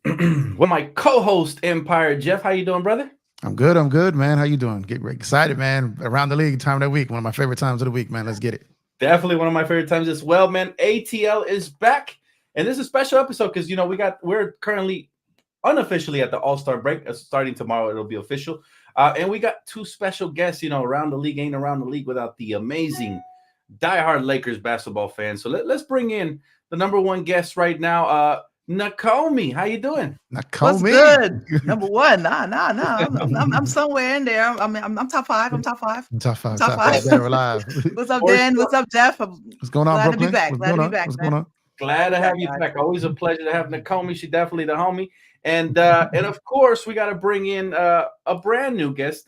with my co-host Empire Jeff. How you doing, brother? I'm good, man. How you doing? Get excited, man. Around the league time of the week. One of my favorite times of the week, man. Let's get it. Definitely one of my favorite times as well, man. ATL is back, and this is a special episode because we're currently unofficially at the All-Star break. Starting tomorrow, it'll be official, and we got two special guests. Around the league ain't around the league without the amazing diehard Lakers basketball fans. So let's bring in the number one guest right now, Nakomi. How you doing? What's good? Number one. Nah. I'm somewhere in there. I'm top five. I'm top five. Top five. We're alive. What's up, Dan? What's up, Jeff? What's going on, Glad Brooklyn? to be back. What's going on? Glad to have you back. Always a pleasure to have Nakomi. She's definitely the homie. And of course, we got to bring in a brand new guest,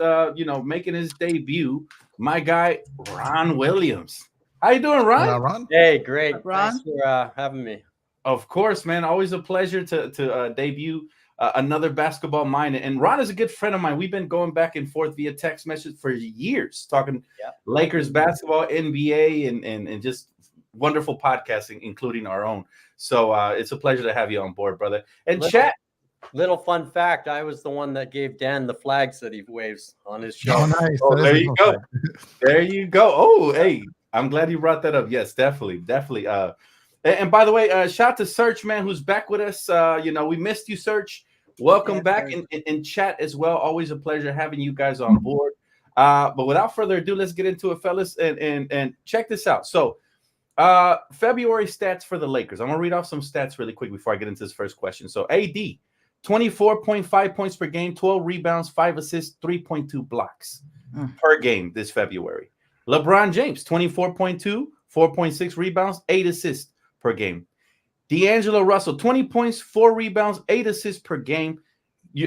making his debut, my guy, Ron Williams. How you doing, Ron? Ron? Hey, great. Ron? Thanks for having me. Of course, man. Always a pleasure to debut another basketball mind. And Ron is a good friend of mine. We've been going back and forth via text message for years, talking Lakers basketball, NBA, and just wonderful podcasting, including our own. So it's a pleasure to have you on board, brother. And chat. Little fun fact, I was the one that gave Dan the flags that he waves on his show. Oh, nice. Oh, there you go. There you go. Oh, hey, I'm glad you brought that up. Yes, definitely. And by the way, shout out to Search, man, who's back with us. We missed you, Search. Welcome back in chat as well. Always a pleasure having you guys on board. But without further ado, let's get into it, fellas, and check this out. So February stats for the Lakers. I'm going to read off some stats really quick before I get into this first question. So AD, 24.5 points per game, 12 rebounds, 5 assists, 3.2 blocks per game this February. LeBron James, 24.2, 4.6 rebounds, 8 assists per game. D'Angelo Russell, 20 points, 4 rebounds, 8 assists per game.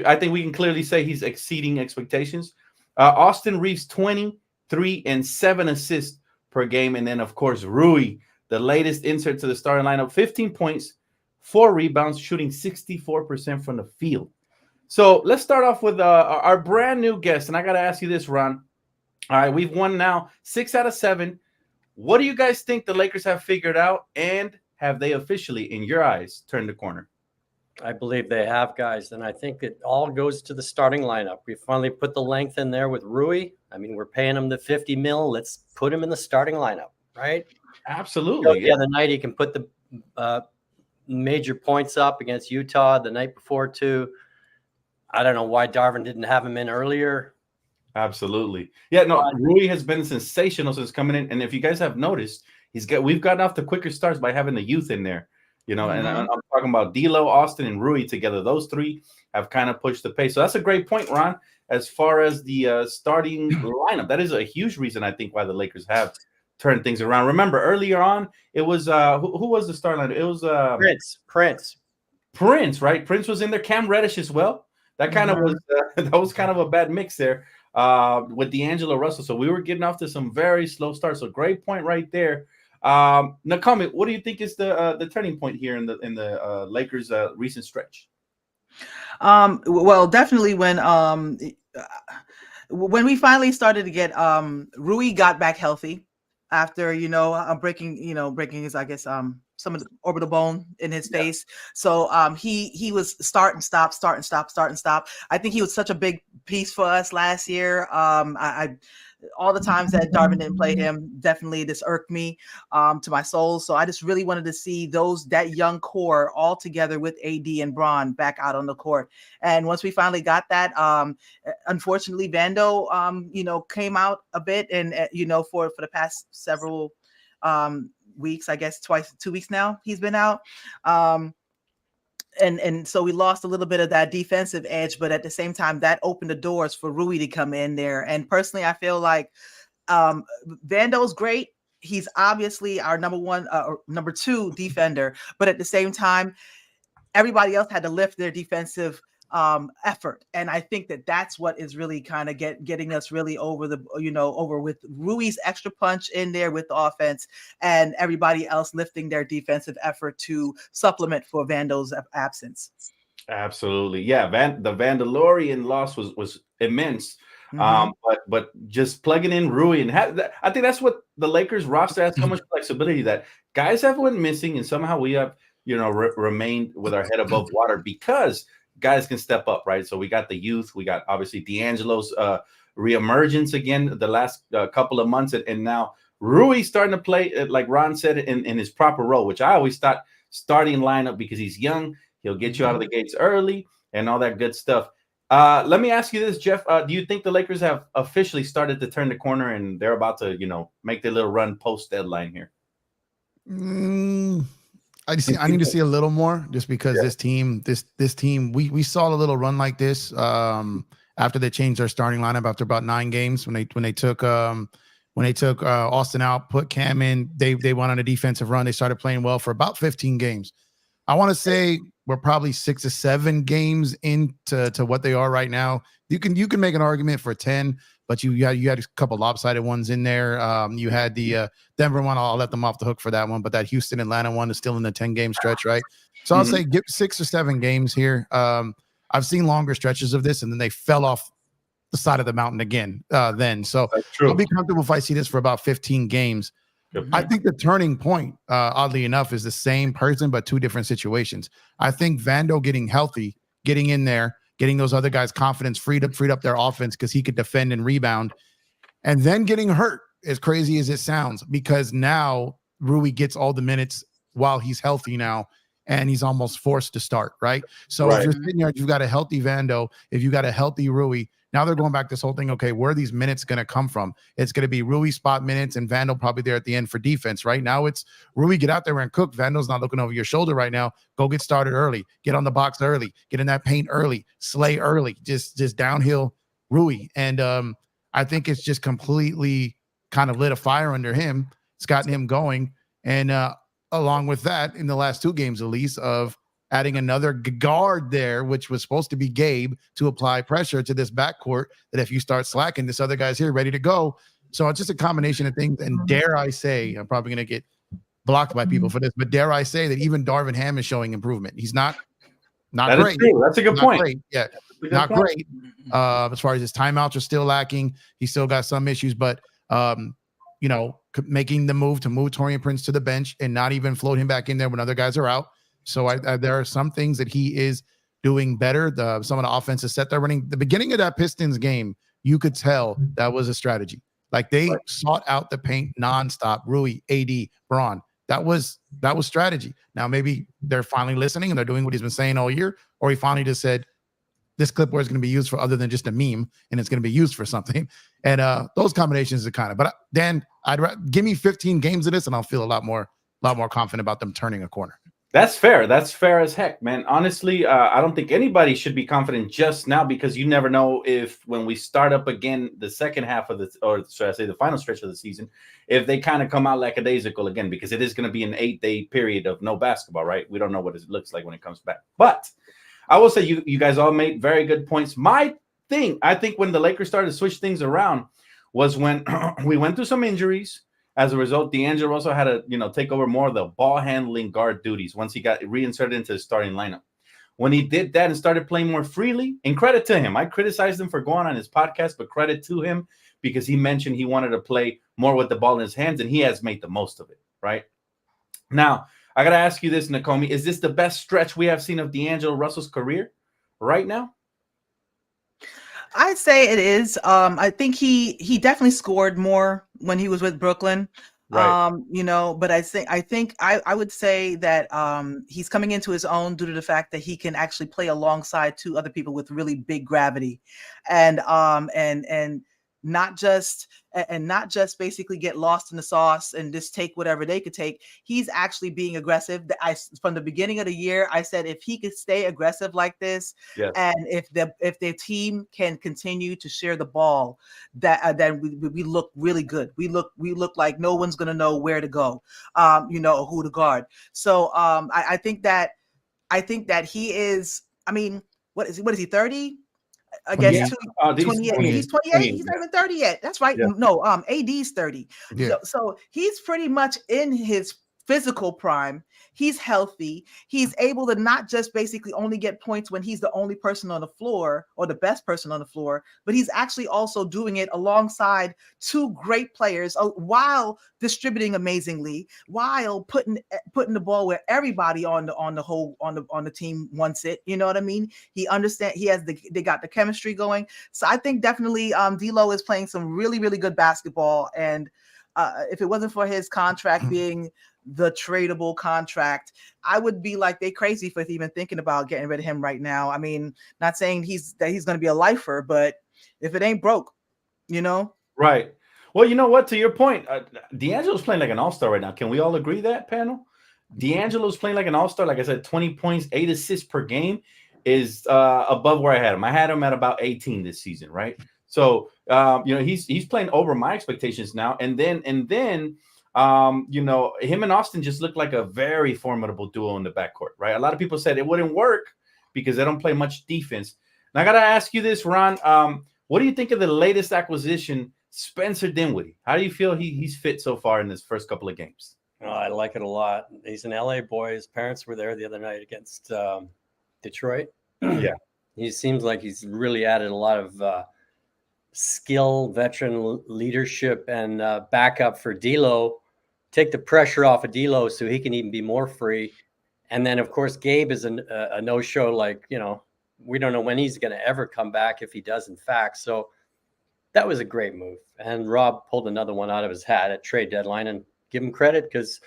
I think we can clearly say he's exceeding expectations. Austin Reeves, 23 and 7 assists per game. And then, of course, Rui, the latest insert to the starting lineup, 15 points, 4 rebounds, shooting 64% from the field. So let's start off with our brand new guest. And I got to ask you this, Ron. All right, we've won now 6 out of 7. What do you guys think the Lakers have figured out? And have they officially, in your eyes, turned the corner? I believe they have, guys. And I think it all goes to the starting lineup. We finally put the length in there with Rui. I mean, we're paying him the $50 million. Let's put him in the starting lineup, right? Absolutely. The other night, he can put the major points up against Utah the night before, too. I don't know why Darvin didn't have him in earlier. Absolutely. Yeah, no, Rui has been sensational since coming in. And if you guys have noticed, we've gotten off the quicker starts by having the youth in there, and I'm talking about D'Lo, Austin, and Rui together. Those three have kind of pushed the pace. So that's a great point, Ron, as far as the starting lineup. That is a huge reason, I think, why the Lakers have turned things around. Remember, earlier on, it was who was the starting lineup? It was Prince, right? Prince was in there. Cam Reddish as well. That kind of was kind of a bad mix there with D'Angelo Russell. So we were getting off to some very slow starts. So great point right there. Nakomi, what do you think is the turning point here in the Lakers' recent stretch? Well, definitely when we finally started to get Rui got back healthy after breaking his, I guess, some of the orbital bone in his face. So he was start and stop. I think he was such a big piece for us last year. I all the times that Darvin didn't play him, definitely this irked me to my soul. So I just really wanted to see that young core all together with AD and Bron back out on the court. And once we finally got that, unfortunately, Vando, came out a bit, and for the past several weeks, I guess 2 weeks now he's been out. And so we lost a little bit of that defensive edge, but at the same time, that opened the doors for Rui to come in there. And personally, I feel like Vando's great. He's obviously our number 2 defender, but at the same time, everybody else had to lift their defensive effort. And I think that's what is really kind of getting us really over with Rui's extra punch in there with the offense and everybody else lifting their defensive effort to supplement for Vando's absence. Absolutely. Yeah. The Vandalorian loss was immense. But just plugging in Rui and I think that's what the Lakers roster has so much flexibility that guys have went missing, and somehow we have remain with our head above water because guys can step up, right? So we got the youth, we got obviously D'Angelo's reemergence again the last couple of months, and now Rui starting to play, like Ron said, in his proper role, which I always thought starting lineup because he's young, he'll get you out of the gates early and all that good stuff. Let me ask you this, Jeff. Do you think the Lakers have officially started to turn the corner and they're about to, make their little run post deadline here? I need to see a little more just because this team, we saw a little run like this after they changed their starting lineup after about 9 games when they took Austin out, put Cam in. They went on a defensive run. They started playing well for about 15 games. I want to say we're probably 6 or 7 games into what they are right now. You can make an argument for 10, but you had a couple lopsided ones in there. You had the Denver one. I'll let them off the hook for that one, but that Houston Atlanta one is still in the 10-game stretch, right? So I'll say give 6 or 7 games here. I've seen longer stretches of this, and then they fell off the side of the mountain again. So I'll be comfortable if I see this for about 15 games. I think the turning point, oddly enough, is the same person, but 2 different situations. I think Vando getting healthy, getting in there, getting those other guys' confidence freed up their offense because he could defend and rebound, and then getting hurt, as crazy as it sounds, because now Rui gets all the minutes while he's healthy now, and he's almost forced to start, right? So if you're sitting there, you've got a healthy Vando, if you got a healthy Rui, now they're going back this whole thing. Okay, where are these minutes going to come from? It's going to be Rui spot minutes and Vando probably there at the end for defense. Right now, it's Rui, get out there and cook. Vando's not looking over your shoulder right now. Go get started early. Get on the box early. Get in that paint early. Slay early. Just downhill Rui. And I think it's just completely kind of lit a fire under him. It's gotten him going. And along with that, in the last 2 games at least, of adding another guard there, which was supposed to be Gabe, to apply pressure to this backcourt that if you start slacking, this other guy's here ready to go. So it's just a combination of things. And dare I say, I'm probably going to get blocked by people for this, but dare I say that even Darvin Ham is showing improvement. He's not great. That's a good point. Great. Yeah, not great. As far as his timeouts are still lacking. He's still got some issues, but making the move to move Taurean Prince to the bench and not even float him back in there when other guys are out. So there are some things that he is doing better. Some of the offensive set they're running. The beginning of that Pistons game, you could tell that was a strategy. Like they sought out the paint nonstop. Rui, AD, Braun. That was strategy. Now maybe they're finally listening and they're doing what he's been saying all year, or he finally just said this clipboard is going to be used for other than just a meme, and it's going to be used for something. And those combinations are kind of. But Dan, give me 15 games of this, and I'll feel a lot more confident about them turning a corner. That's fair. That's fair as heck, man. Honestly, I don't think anybody should be confident just now because you never know if when we start up again the second half of or should I say the final stretch of the season, if they kind of come out lackadaisical again, because it is going to be an 8-day period of no basketball, right? We don't know what it looks like when it comes back. But I will say you guys all made very good points. My thing, I think when the Lakers started to switch things around was when we went through some injuries. As a result, D'Angelo also had to, take over more of the ball handling guard duties once he got reinserted into the starting lineup. When he did that and started playing more freely, and credit to him, I criticized him for going on his podcast, but credit to him because he mentioned he wanted to play more with the ball in his hands, and he has made the most of it, right? Now, I got to ask you this, Nakomi. Is this the best stretch we have seen of D'Angelo Russell's career right now? I'd say it is. I think he definitely scored more when he was with Brooklyn. Right. But I think I would say that he's coming into his own due to the fact that he can actually play alongside 2 other people with really big gravity, and not just basically get lost in the sauce and just take whatever they could take. He's actually being aggressive. From the beginning of the year, I said if he could stay aggressive like this, yes, and if the team can continue to share the ball, then we look really good. We look like no one's gonna know where to go, who to guard. So I think that he is. I mean, what is he? 30? I guess 28. He's 28. He's not even 30 yet. That's right. Yeah. No, AD's 30. Yeah. So he's pretty much in his physical prime. he's healthy. He's able to not just basically only get points when he's the only person on the floor or the best person on the floor, but he's actually also doing it alongside two great players while distributing amazingly, while putting the ball where everybody on the team wants it. You know what I mean? They got the chemistry going. So I think definitely D'Lo is playing some really, really good basketball. And if it wasn't for his contract being the tradable contract, I would be like they crazy for even thinking about getting rid of him right now. I mean, not saying he's going to be a lifer, but if it ain't broke, you know? Right. Well, you know what? To your point, D'Angelo's playing like an all-star right now. Can we all agree that, panel? D'Angelo's playing like an all-star. Like I said, 20 points, 8 assists per game is above where I had him. I had him at about 18 this season, right? So, he's playing over my expectations now. And then, him and Austin just look like a very formidable duo in the backcourt, right? A lot of people said it wouldn't work because they don't play much defense. And I got to ask you this, Ron. What do you think of the latest acquisition, Spencer Dinwiddie? How do you feel he's fit so far in this first couple of games? Oh, I like it a lot. He's an LA boy. His parents were there the other night against Detroit. Yeah. He seems like he's really added a lot of skill, veteran leadership, and backup for D'Lo. Take the pressure off of D'Lo so he can even be more free. And then, of course, Gabe is a no-show. Like, we don't know when he's going to ever come back, if he does, in fact. So that was a great move. And Rob pulled another one out of his hat at trade deadline, and give him credit because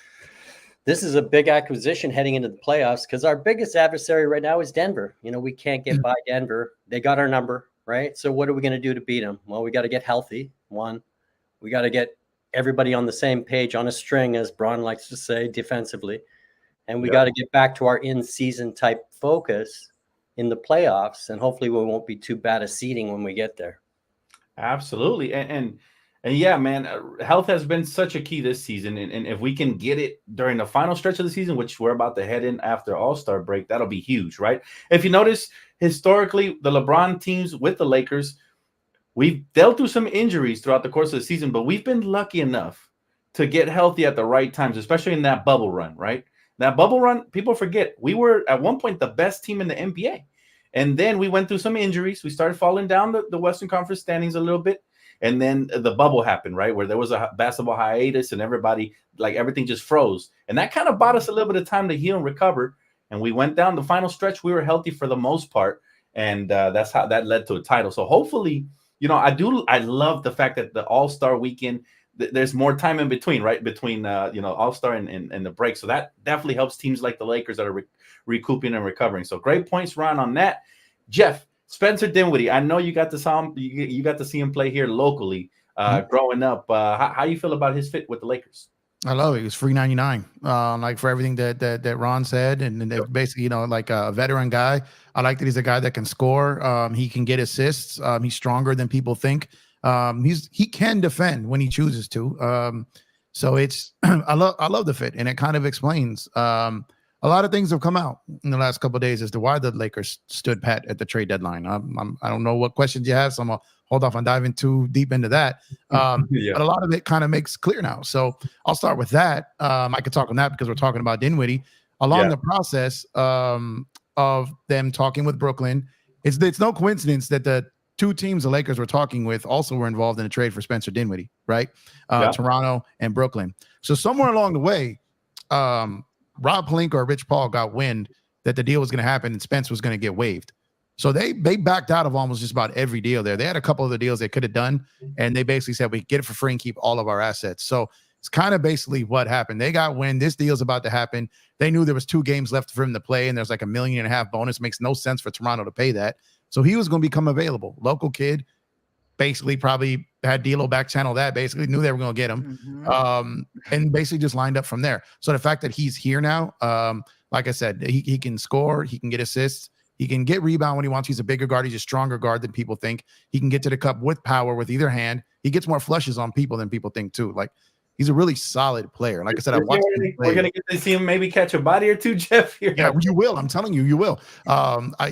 this is a big acquisition heading into the playoffs, because our biggest adversary right now is Denver. We can't get by Denver. They got our number, right? So what are we going to do to beat them? Well, we got to get healthy. One, we got to get everybody on the same page, on a string, as Braun likes to say, defensively. And we got to get back to our in-season type focus in the playoffs. And hopefully we won't be too bad at seeding when we get there. Absolutely. And yeah, man, health has been such a key this season. And if we can get it during the final stretch of the season, which we're about to head in after All-Star break, that'll be huge, right? If you notice, historically, the LeBron teams with the Lakers, we've dealt through some injuries throughout the course of the season, but we've been lucky enough to get healthy at the right times, especially in that bubble run, right? That bubble run, people forget, we were at one point the best team in the NBA. And then we went through some injuries. We started falling down the Western Conference standings a little bit. And then the bubble happened, right, where there was a basketball hiatus and everything just froze. And that kind of bought us a little bit of time to heal and recover. And we went down the final stretch. We were healthy for the most part. And that's how that led to a title. So hopefully, I love the fact that the All-Star weekend, there's more time in between, right? Between, All-Star and the break. So that definitely helps teams like the Lakers that are recouping and recovering. So great points, Ron, on that. Jeff, Spencer Dinwiddie, I know you got to see him play here locally growing up. How you feel about his fit with the Lakers? I love it. He was free 99. Like for everything that Ron said, and basically, like a veteran guy. I like that he's a guy that can score. He can get assists. He's stronger than people think. He can defend when he chooses to. So it's I love the fit, and it kind of explains a lot of things have come out in the last couple of days as to why the Lakers stood pat at the trade deadline. I don't know what questions you have, so I'm gonna hold off on diving too deep into that. But a lot of it kind of makes clear now. So I'll start with that. I could talk on that because we're talking about Dinwiddie. Along the process of them talking with Brooklyn, it's no coincidence that the two teams the Lakers were talking with also were involved in a trade for Spencer Dinwiddie, right? Toronto and Brooklyn. So somewhere along the way, Rob Pelinka or Rich Paul got wind that the deal was going to happen and Spence was going to get waived. So they backed out of almost just about every deal there. They had a couple of the deals they could have done, and they basically said, we get it for free and keep all of our assets. So it's kind of basically what happened. They got wind. This deal's about to happen. They knew there was 2 games left for him to play, and there's like $1.5 million bonus. Makes no sense for Toronto to pay that. So he was going to become available. Local kid, basically probably had D'Lo back channel that, basically knew they were going to get him, and basically just lined up from there. So the fact that he's here now, like I said, he can score, he can get assists, he can get rebound when he wants. He's a bigger guard. He's a stronger guard than people think. He can get to the cup with power with either hand. He gets more flushes on people than people think too. Like, he's a really solid player. Like I said, we're going to get to see him maybe catch a body or two, Jeff. Here. Yeah, you will. I'm telling you, you will.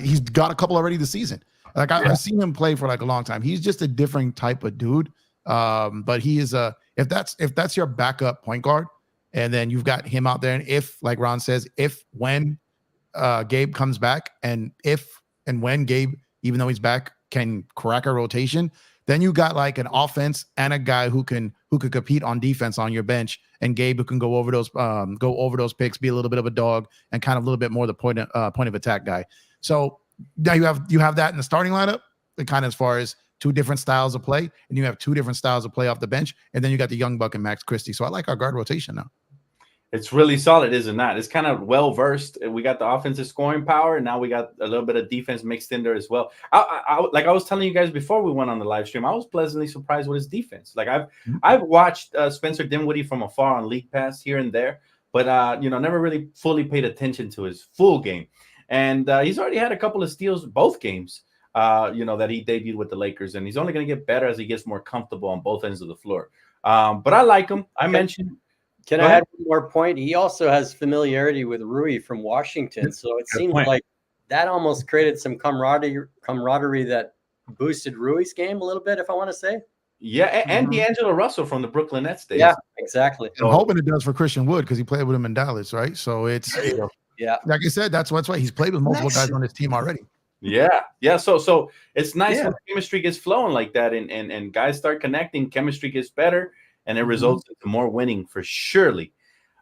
He's got a couple already this season. Like I've seen him play for like a long time. He's just a different type of dude. But he is if that's your backup point guard, And then you've got him out there. And if, like Ron says, when Gabe comes back, and when Gabe, even though he's back, can crack a rotation, then you got like an offense and a guy who could compete on defense on your bench, and Gabe who can go over those picks, be a little bit of a dog, and kind of a little bit more the point of attack guy. So now you have that in the starting lineup, and kind of as far as two different styles of play, and you have two different styles of play off the bench, and then you got the young buck and Max Christie. So I like our guard rotation now. It's really solid, isn't that? It's kind of well versed. We got the offensive scoring power, and now we got a little bit of defense mixed in there as well. Like I was telling you guys before we went on the live stream, I was pleasantly surprised with his defense. Like I've watched Spencer Dinwiddie from afar on League Pass here and there, but never really fully paid attention to his full game. And he's already had a couple of steals both games. That he debuted with the Lakers, and he's only going to get better as he gets more comfortable on both ends of the floor. But I like him. I mentioned. Can I add one more point? He also has familiarity with Rui from Washington, so it seems like that almost created some camaraderie that boosted Rui's game a little bit, if I want to say. Yeah, and D'Angelo Russell from the Brooklyn Nets days. Yeah, exactly. I'm hoping it does for Christian Wood because he played with him in Dallas, right? So it's yeah, like I said, that's why he's played with multiple guys on his team already. Yeah. So it's nice when chemistry gets flowing like that, and guys start connecting. Chemistry gets better, and it results into more winning for surely.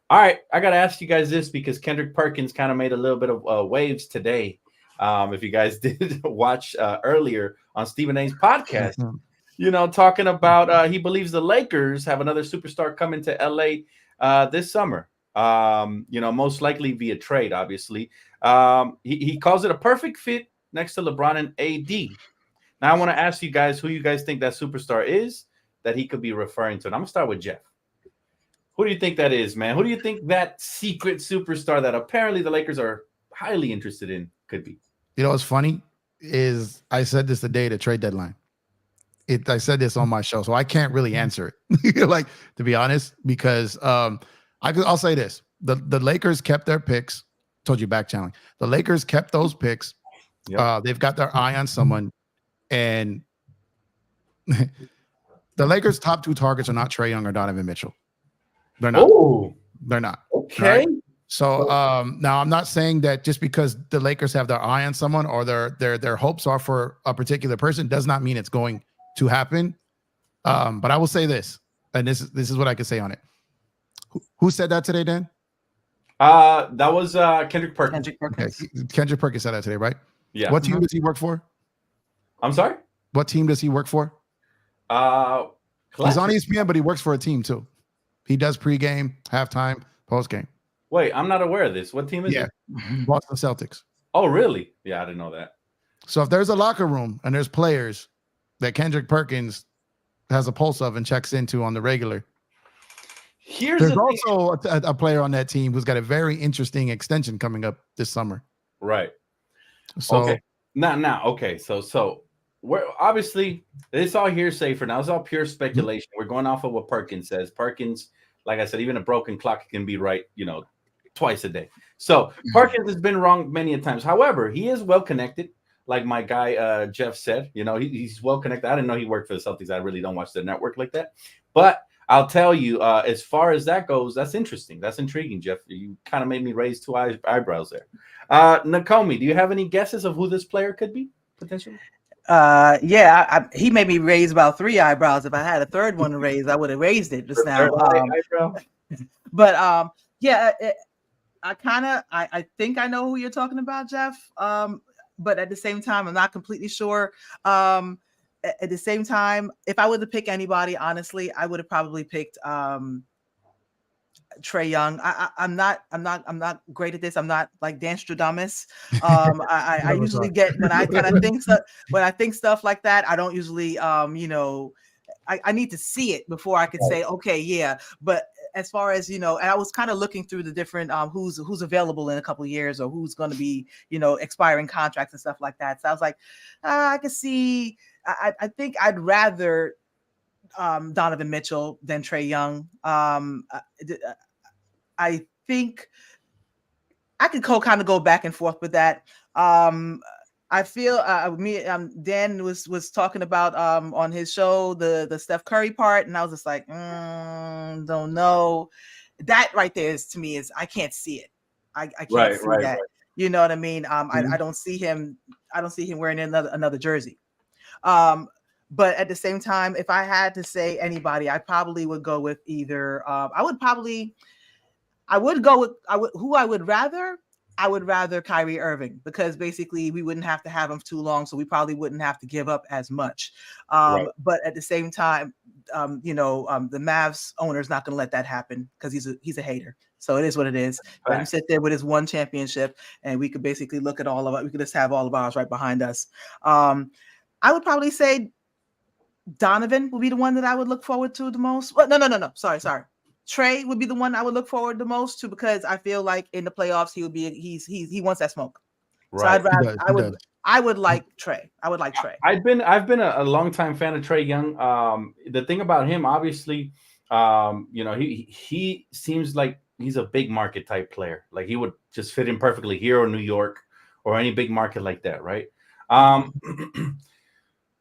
All right, I got to ask you guys this because Kendrick Perkins kind of made a little bit of waves today. If you guys did watch earlier on Stephen A's podcast, talking about he believes the Lakers have another superstar coming to LA this summer. Most likely via trade, obviously. He calls it a perfect fit next to LeBron and AD. Now I want to ask you guys who you guys think that superstar is that he could be referring to. And I'm going to start with Jeff. Who do you think that is, man? Who do you think that secret superstar that apparently the Lakers are highly interested in could be? You know what's funny is I said this the day of the trade deadline. I said this on my show, so I can't really answer it, like, to be honest, because I'll say this. The Lakers kept their picks. Told you back channeling. The Lakers kept those picks. Yep. They've got their eye on someone, and the Lakers' top two targets are not Trae Young or Donovan Mitchell. They're not. Oh, they're not. Okay. Right? So now I'm not saying that just because the Lakers have their eye on someone or their hopes are for a particular person does not mean it's going to happen. But I will say this, and this is what I can say on it. Who said that today, Dan? That was Kendrick Perkins. Okay. Kendrick Perkins said that today, right? Yeah. What team does he work for? I'm sorry? What team does he work for? He's on ESPN, but he works for a team too. He does pregame, halftime, postgame. Wait, I'm not aware of this. What team is it? Boston Celtics. Oh, really? Yeah, I didn't know that. So if there's a locker room and there's players that Kendrick Perkins has a pulse of and checks into on the regular, there's also a player on that team who's got a very interesting extension coming up this summer. Right. So okay. Now, okay. So we're obviously it's all hearsay for now. It's all pure speculation. We're going off of what Perkins says. Perkins, like I said, even a broken clock can be right, twice a day. So Perkins has been wrong many a times. However, he is well connected. Like my guy Jeff said, he's well connected. I didn't know he worked for the Celtics. I really don't watch the network like that. But I'll tell you, as far as that goes, that's interesting. That's intriguing, Jeff. You kind of made me raise two eyebrows there. Nakomi, do you have any guesses of who this player could be potentially? He made me raise about three eyebrows. If I had a third one to raise, I would have raised it just now. I think I know who you're talking about, Jeff. But at the same time, I'm not completely sure. At the same time, if I were to pick anybody, honestly, I would have probably picked Trae Young. I'm not great at this. I'm not like Dan Stradamus. I usually get when I kind of think stuff, when I think stuff like that, I don't usually I need to see it before I could say, okay, yeah. But as far as, and I was kind of looking through the different who's available in a couple of years or who's going to be, expiring contracts and stuff like that. So I was like, I could see, I think I'd rather Donovan Mitchell than Trae Young. I think I could kind of go back and forth with that. I feel Dan was talking about on his show the Steph Curry part, and I was just like, don't know. that right there is, to me, is I can't see it. I can't see that. Right. You know what I mean? I don't see him. I don't see him wearing another jersey. But at the same time, if I had to say anybody, I probably would go with either. I would rather Kyrie Irving, because basically we wouldn't have to have him too long, so we probably wouldn't have to give up as much. But at the same time, the Mavs owner is not going to let that happen, because he's a hater. So it is what it is. Let him sit there with his one championship, and we could basically look at all of it. We could just have all of ours right behind us. I would probably say Donovan would be the one that I would look forward to the most. Well, no. Sorry. Trey would be the one I would look forward the most to, because I feel like in the playoffs he wants that smoke. Right. So I would like Trey. I would like Trey. I've been a longtime fan of Trey Young. The thing about him, obviously, he seems like he's a big market type player. Like he would just fit in perfectly here or New York or any big market like that, right?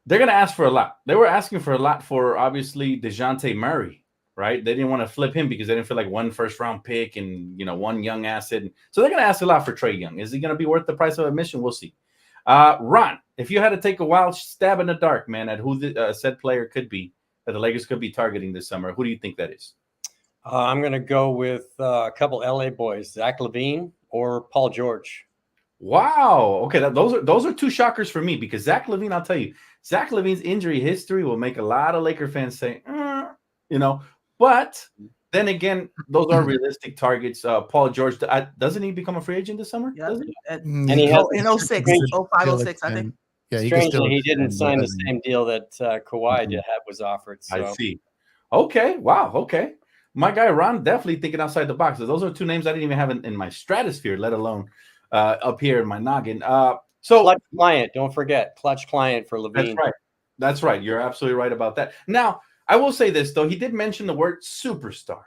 They're gonna ask for a lot. They were asking for a lot for, obviously, DeJounte Murray. Right, they didn't want to flip him because they didn't feel like one first-round pick and one young asset. So they're going to ask a lot for Trey Young. Is he going to be worth the price of admission? We'll see. Ron, if you had to take a wild stab in the dark, man, at who the said player could be that the Lakers could be targeting this summer, who do you think that is? I'm going to go with a couple LA boys, Zach LaVine or Paul George. Wow. Okay, those are two shockers for me, because Zach LaVine, I'll tell you, Zach LaVine's injury history will make a lot of Laker fans say, But then again, those are realistic targets. Paul George, doesn't he become a free agent this summer? Yeah. And he has in 05, I think. Yeah, strangely, he didn't sign the same deal that Kawhi was offered. So. I see. Okay. Wow. Okay. My guy Ron definitely thinking outside the box. Those are two names I didn't even have in my stratosphere, let alone up here in my noggin. So Clutch Client, don't forget Clutch Client for LaVine. That's right. You're absolutely right about that. Now, I will say this, though. He did mention the word superstar.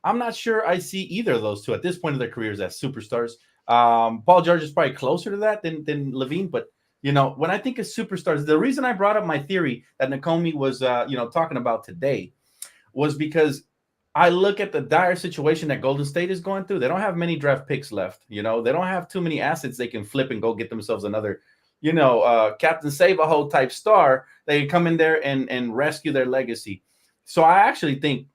I'm not sure I see either of those two at this point of their careers as superstars. Paul George is probably closer to that than LaVine. But, when I think of superstars, the reason I brought up my theory that Nakomi was, talking about today was because I look at the dire situation that Golden State is going through. They don't have many draft picks left. They don't have too many assets they can flip and go get themselves another Captain Save-A-Ho type star. They can come in there and rescue their legacy. So I actually think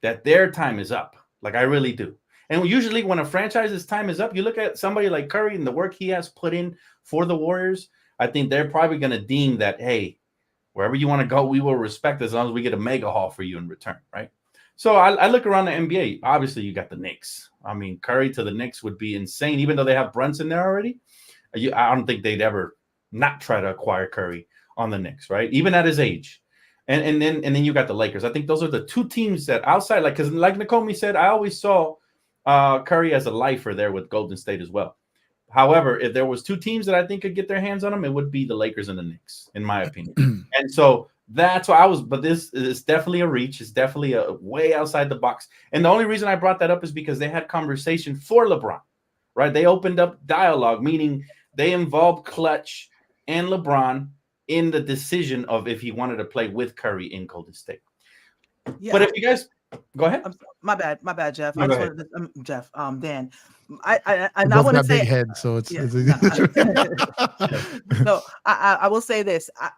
that their time is up. Like, I really do. And usually when a franchise's time is up, you look at somebody like Curry and the work he has put in for the Warriors. I think they're probably going to deem that, hey, wherever you want to go, we will respect as long as we get a mega haul for you in return, right? So I look around the NBA. Obviously, you got the Knicks. I mean, Curry to the Knicks would be insane, even though they have Brunson there already. I don't think they'd ever not try to acquire Curry on the Knicks, right? Even at his age. And then you got the Lakers. I think those are the two teams that outside, because like Nakomi said, I always saw Curry as a lifer there with Golden State as well. However, if there was two teams that I think could get their hands on him, it would be the Lakers and the Knicks, in my opinion. And so that's why but this is definitely a reach. It's definitely a way outside the box. And the only reason I brought that up is because they had conversation for LeBron, right? They opened up dialogue, meaning they involved Clutch and LeBron in the decision of if he wanted to play with Curry in Golden State. Yeah. But if you guys go ahead. My bad, Jeff. No, Jeff, Dan. I want to say big head, so it's no, I will say this. I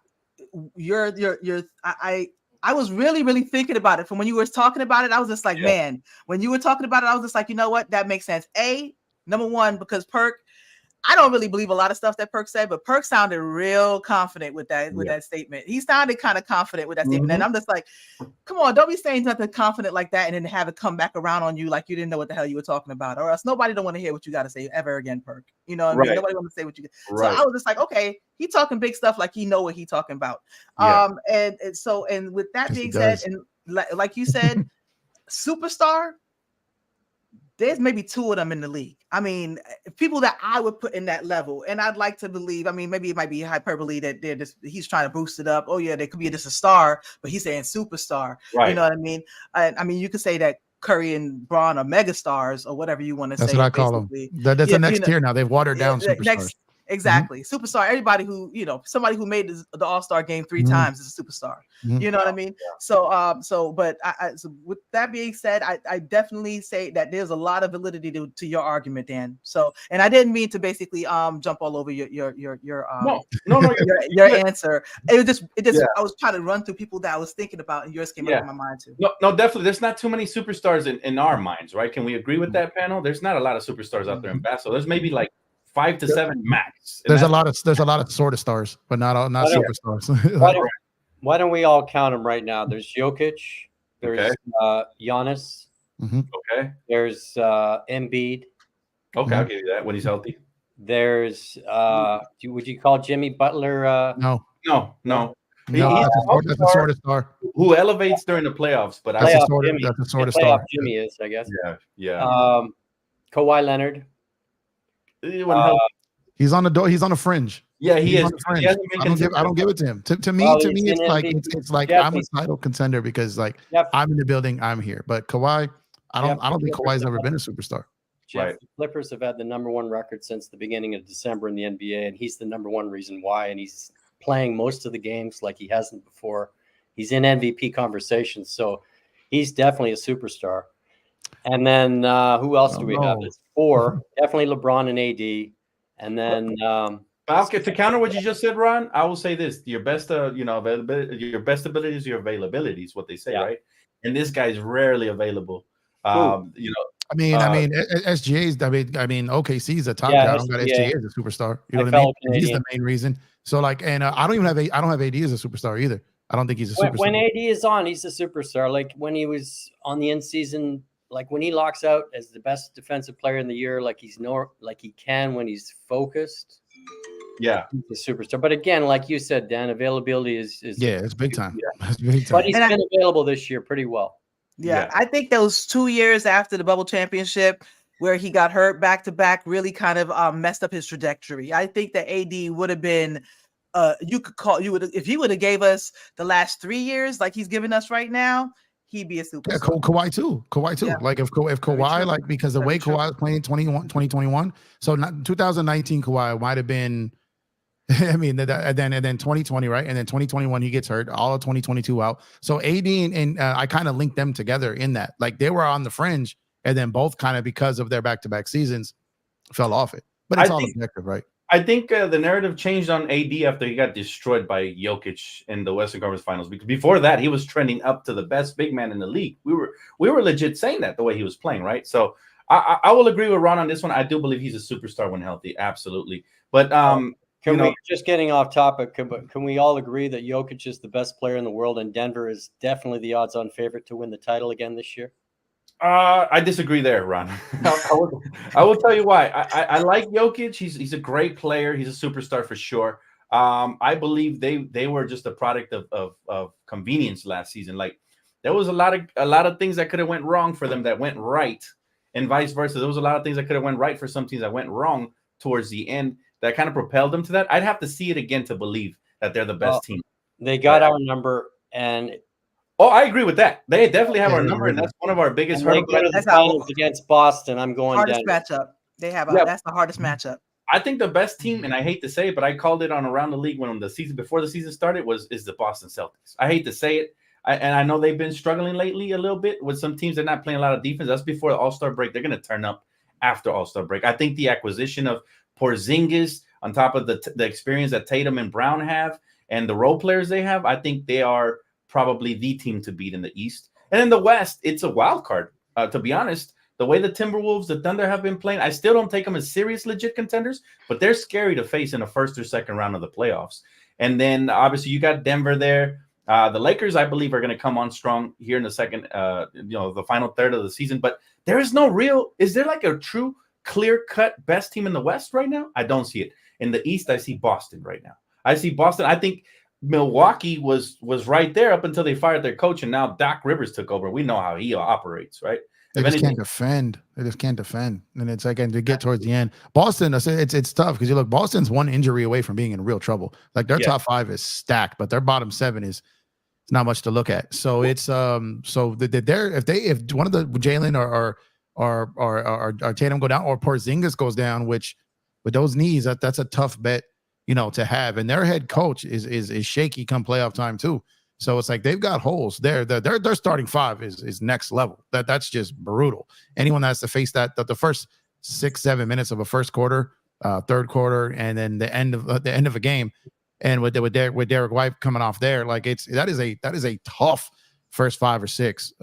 was really thinking about it from when you were talking about it. I was just like, man, when you were talking about it, I was just like, you know what? That makes sense. Number one, because Perk, I don't really believe a lot of stuff that Perk said, but Perk sounded real confident with that statement. He sounded kind of confident with that statement. And I'm just like, come on, don't be saying something confident like that and then have it come back around on you like you didn't know what the hell you were talking about, or else nobody don't want to hear what you got to say ever again, Perk. You know what I mean? Nobody want to say what you So I was just like, okay, he talking big stuff like he know what he talking about. And with that being said, and like you said, superstar, there's maybe two of them in the league. I mean, people that I would put in that level, and I'd like to believe, I mean, maybe it might be hyperbole that he's trying to boost it up. Oh yeah, they could be just a star, but he's saying superstar. Right. You know what I mean? I mean, you could say that Curry and Braun are mega stars or whatever you want to say. That's what I call them. That's the next tier now. They've watered down superstars. Exactly. Superstar. Everybody who, somebody who made the All-Star game 3 times is a superstar. You know what I mean? So, but so with that being said, I definitely say that there's a lot of validity to your argument, Dan. So, and I didn't mean to basically jump all over your answer. It just I was trying to run through people that I was thinking about, and yours came up in my mind too. No, definitely. There's not too many superstars in our minds, right? Can we agree with that panel? There's not a lot of superstars out there in basketball. There's maybe like 5 to 7 max. There's a lot of sort of stars, but not superstars. Why don't we all count them right now? There's Jokic, there's Giannis, okay, there's Embiid. Okay, I'll give you that when he's healthy. There's would you call Jimmy Butler? No. He's that's a sort of star who elevates during the playoffs, but that's a sort of star. Jimmy is, I guess. Yeah. Kawhi Leonard. He's on the door. He's on the fringe. Yeah, he is. I don't give it to him. To me, it's like I'm a title contender because I'm in the building, I'm here. But Kawhi, I don't think Kawhi's ever been a superstar. Jeff, the Clippers have had the #1 record since the beginning of December in the NBA, and he's the #1 reason why. And he's playing most of the games like he hasn't before. He's in MVP conversations, so he's definitely a superstar. And then who else do we have? It's 4. Definitely LeBron and AD. And then to counter what you just said, Ron, I will say this: your best, availability, your best ability is your availability, is what they say, right? And this guy's rarely available. I mean, SGA's. I mean, OKC is a top guy. I don't got SGA as a superstar. You know what I mean? He's the main reason. So I don't have AD as a superstar either. I don't think he's a superstar. When AD is on, he's a superstar. Like when he was on the end season, like when he locks out as the best defensive player in the year, like he can when he's focused. Yeah, he's a superstar. But again, like you said, Dan, availability is it's big time. Yeah. It's big time. But he's been available this year pretty well. Yeah, I think those 2 years after the bubble championship where he got hurt back to back really kind of messed up his trajectory. I think that AD would have been if he would have gave us the last 3 years like he's giving us right now, he'd be a superstar. Yeah, Kawhi too. Yeah. Like if Kawhi, because the way Kawhi was playing 2021, so 2019 Kawhi might have been. I mean, and then 2020, right? And then 2021, he gets hurt. All of 2022 out. So AD and I kind of linked them together in that. Like they were on the fringe, and then both kind of because of their back-to-back seasons fell off it. But it's all objective, right? I think the narrative changed on AD after he got destroyed by Jokic in the Western Conference Finals. Because before that, he was trending up to the best big man in the league. We were legit saying that the way he was playing, right? So I will agree with Ron on this one. I do believe he's a superstar when healthy, absolutely. But just getting off topic, can we all agree that Jokic is the best player in the world and Denver is definitely the odds-on favorite to win the title again this year? I disagree there, Ron. I will tell you why. I like Jokic. He's a great player. He's a superstar for sure. I believe they were just a product of convenience last season. Like there was a lot of things that could have went wrong for them that went right, and vice versa. There was a lot of things that could have went right for some teams that went wrong towards the end. That kind of propelled them to that. I'd have to see it again to believe that they're the best team. They got our number, and I agree with that. They definitely have our number, and that's one of our biggest hurdles against Boston. I'm going hardest matchup. They have that's the hardest matchup. I think the best team, and I hate to say it, but I called it on Around the League when before the season started is the Boston Celtics. I hate to say it, and I know they've been struggling lately a little bit with some teams that are not playing a lot of defense. That's before the All-Star break. They're going to turn up after All-Star break. I think the acquisition of Porzingis on top of the experience that Tatum and Brown have and the role players they have, I think they are probably the team to beat in the East. And in the West, it's a wild card. To be honest, the way the Timberwolves, the Thunder have been playing, I still don't take them as serious, legit contenders, but they're scary to face in the first or second round of the playoffs. And then obviously you got Denver there. The Lakers, I believe, are going to come on strong here in the second, the final third of the season. But there is is there like a true clear-cut best team in the West right now? I don't see it. In the East, I see Boston right now. I see Boston. I think Milwaukee was right there up until they fired their coach, and now Doc Rivers took over. We know how he operates, right? They just can't defend. They just can't defend. And it's like, and to get towards the end, Boston, it's tough because you look, Boston's one injury away from being in real trouble. Like their top 5 is stacked, but their bottom 7 is not much to look at. So it's if one of the Jalen or Tatum go down or Porzingis goes down, which with those knees, that's a tough bet, to have. And their head coach is shaky come playoff time too. So it's like they've got holes there. Their starting five is next level. That's just brutal. Anyone that has to face that the first 6-7 minutes of a first quarter, third quarter, and then the end of a game, and with Derek White coming off there, like that is a tough first 5 or 6.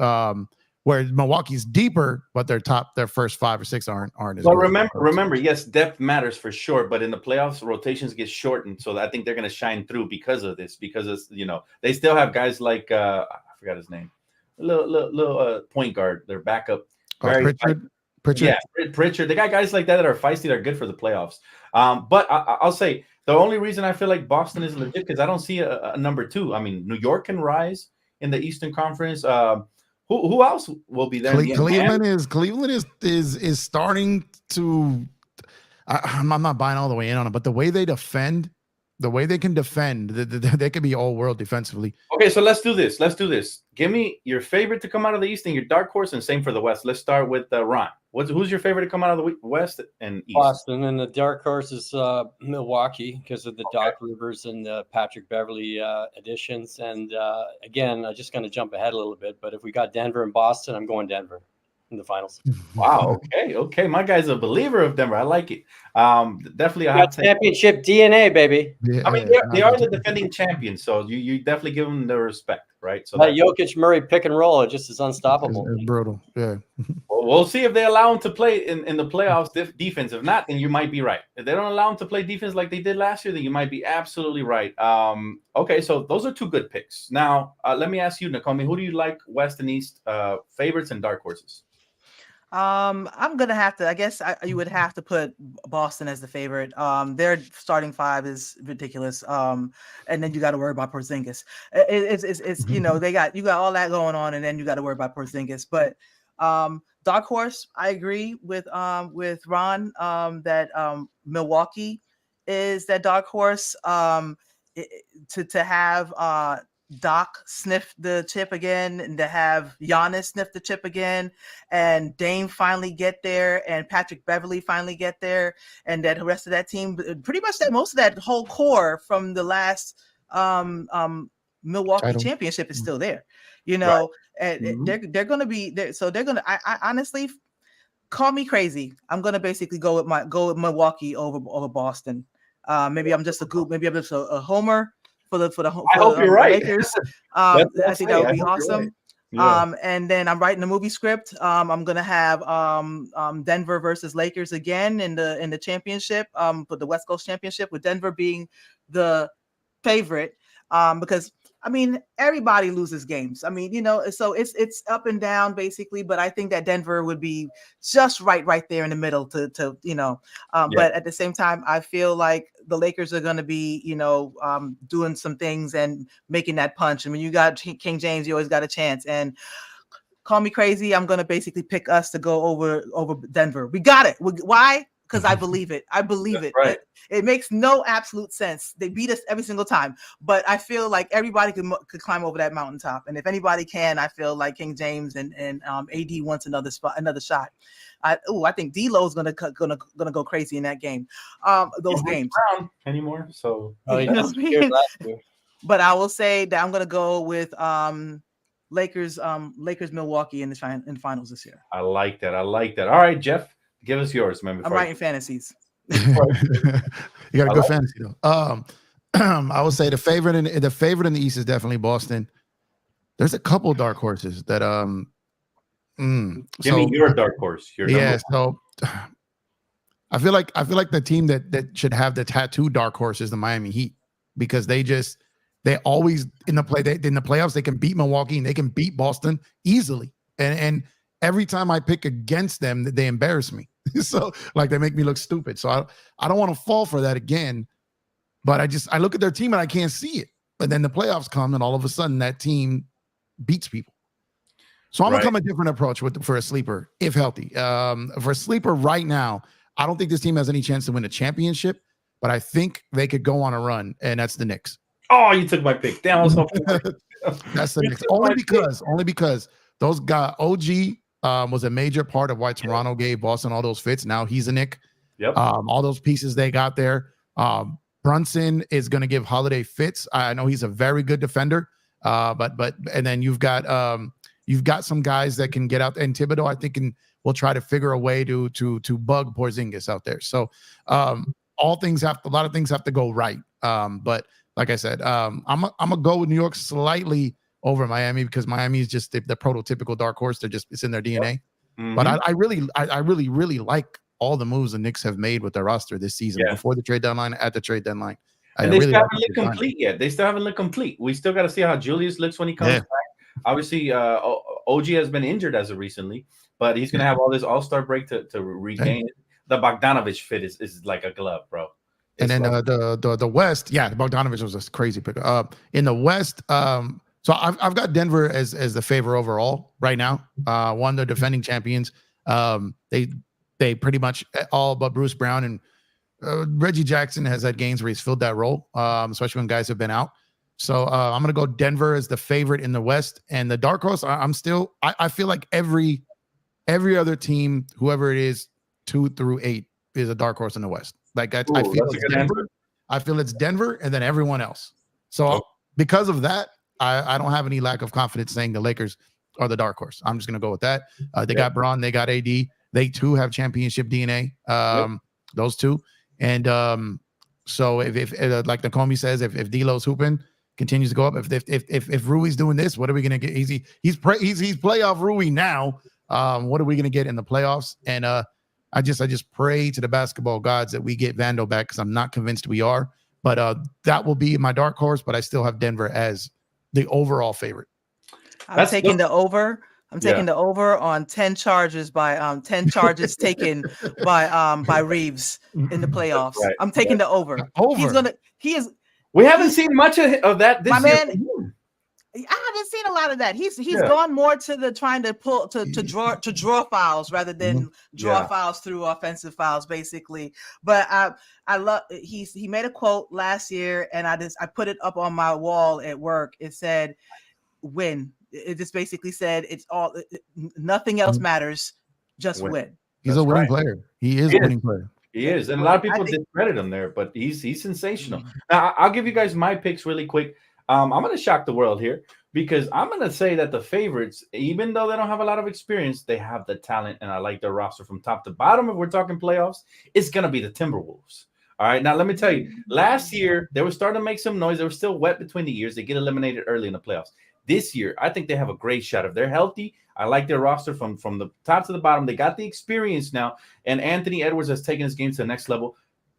Where Milwaukee's deeper, but their first 5 or 6 aren't as well, good. remember, yes, depth matters for sure, but in the playoffs, rotations get shortened, so I think they're going to shine through because of this. Because it's, they still have guys like I forgot his name, little point guard, their backup, Pritchard. Yeah, Pritchard. They got guys like that are feisty, that are good for the playoffs. But I'll say the only reason I feel like Boston is legit because I don't see a number 2. I mean, New York can rise in the Eastern Conference. Who else will be there? Cleveland is starting to. I'm not buying all the way in on it, but the way they defend, the way they can defend, they could be all world defensively. Okay, so let's do this. Give me your favorite to come out of the East and your dark horse, and same for the West. Let's start with Ron. Who's your favorite to come out of the West and East? Boston, and the dark horse is Milwaukee because of the Doc Rivers and the Patrick Beverley additions. And again, I'm just going to jump ahead a little bit, but if we got Denver and Boston, I'm going Denver in the finals. Wow. Okay. My guy's a believer of Denver. I like it. Definitely a championship DNA, baby. Yeah, I mean, they are the defending champions, so you definitely give them the respect, right? So that Jokic Murray pick and roll, it just is unstoppable. It's brutal. Yeah. We'll see if they allow him to play in the playoffs defense. If not, then you might be right. If they don't allow him to play defense like they did last year, then you might be absolutely right. Okay, so those are 2 good picks. Now, let me ask you, Nakomi, who do you like West and East favorites and dark horses? I'm gonna have to. I guess you would have to put Boston as the favorite. Their starting 5 is ridiculous. And then you got to worry about Porzingis. It's you got all that going on, and then you got to worry about Porzingis. But dark horse, I agree with Ron that Milwaukee is that dark horse. To have Doc sniff the chip again, and to have Giannis sniff the chip again, and Dame finally get there, and Patrick Beverley finally get there, and that the rest of that team, pretty much that most of that whole core from the last Milwaukee championship is still there, right. And they're going to be there. So they're going to. I honestly, call me crazy. I'm going to basically go with Milwaukee over Boston. Maybe I'm just a homer. For the I hope you're right. Lakers. I think that would be awesome. Yeah. And then I'm writing a movie script. I'm gonna have Denver versus Lakers again in the championship. For the West Coast championship, with Denver being the favorite. Because I mean, everybody loses games. I mean, so it's up and down basically, but I think that Denver would be just right there in the middle to but at the same time, I feel like the Lakers are going to be, doing some things and making that punch. I mean, you got King James, you always got a chance. And call me crazy, I'm going to basically pick us to go over Denver. We got it. Why? Because I believe it. I believe it. Right. It makes no absolute sense. They beat us every single time, but I feel like everybody could climb over that mountaintop. And if anybody can, I feel like King James and AD wants another shot. I think D'Lo is gonna go crazy in that game. Those games anymore. So, but I will say that I'm gonna go with Lakers Milwaukee in the finals this year. I like that. All right, Jeff. Give us yours, man. I'm writing fantasies. You got a good fantasy though. I would say the favorite in the East is definitely Boston. There's a couple dark horses that Give me your dark horse. So I feel like the team that should have the tattoo dark horse is the Miami Heat, because they always in the playoffs they can beat Milwaukee and they can beat Boston easily, and every time I pick against them, they embarrass me. So like they make me look stupid. So I don't want to fall for that again. But I look at their team and I can't see it. But then the playoffs come and all of a sudden that team beats people. So I'm gonna come a different approach for a sleeper, if healthy. For a sleeper right now, I don't think this team has any chance to win a championship, but I think they could go on a run, and that's the Knicks. Oh, you took my pick. Damn, I was hoping. That's the Knicks. Only because those guys, OG was a major part of why Toronto gave Boston all those fits. Now he's a Knick. Yep. All those pieces they got there. Brunson is going to give Holiday fits. I know he's a very good defender. But and then you've got some guys that can get out, and Thibodeau, I think, will try to figure a way to bug Porzingis out there. So a lot of things have to go right. But like I said, I'm gonna go with New York slightly over Miami because Miami is just the prototypical dark horse. It's in their DNA. Mm-hmm. But I really like all the moves the Knicks have made with their roster this season, before the trade deadline, at the trade deadline. And they still haven't looked complete yet. They still haven't looked complete. We still got to see how Julius looks when he comes back. Obviously, OG has been injured as of recently, but he's going to have all this All-Star break to regain it. The Bogdanovich fit is like a glove, bro. And then the West, the Bogdanovich was a crazy pick. In the West, so I've got Denver as the favor overall right now. They're defending champions. They pretty much all but Bruce Brown and Reggie Jackson has had games where he's filled that role, especially when guys have been out. So I'm going to go Denver as the favorite in the West, and the dark horse. I feel like every other team, whoever it is, 2 through 8 is a dark horse in the West. Like I feel it's Denver. I feel it's Denver, and then everyone else. So because of that, I don't have any lack of confidence saying the Lakers are the dark horse. I'm just going to go with that. They got Braun, they got AD. They too have championship DNA. Those two. And so if like Nakomi says, if D'Lo's hooping continues to go up, if Rui's doing this, what are we gonna get? He's playoff Rui now. What are we gonna get in the playoffs? And I just pray to the basketball gods that we get Vando back, because I'm not convinced we are. But that will be my dark horse. But I still have Denver as the overall favorite. I'm taking the over. I'm taking the over on 10 charges by 10 charges taken by Reeves in the playoffs. Right. I'm taking the over. We haven't seen much of that this year. Man, I haven't seen a lot of that. He's gone more to the trying to pull to draw fouls rather than draw fouls through offensive fouls, basically. But I love he made a quote last year, and I put it up on my wall at work. It said, "Win." It just basically said nothing else matters, just win. He's a winning player. He is a winning player. He is. And a lot of people discredit him there, but he's sensational. Now, I'll give you guys my picks really quick. I'm going to shock the world here, because I'm going to say that the favorites, even though they don't have a lot of experience, they have the talent, and I like their roster from top to bottom. If we're talking playoffs, it's going to be the Timberwolves. All right. Now, let me tell you, last year, they were starting to make some noise. They were still wet between the ears. They get eliminated early in the playoffs. This year, I think they have a great shot. If they're healthy, I like their roster from the top to the bottom. They got the experience now, and Anthony Edwards has taken his game to the next level.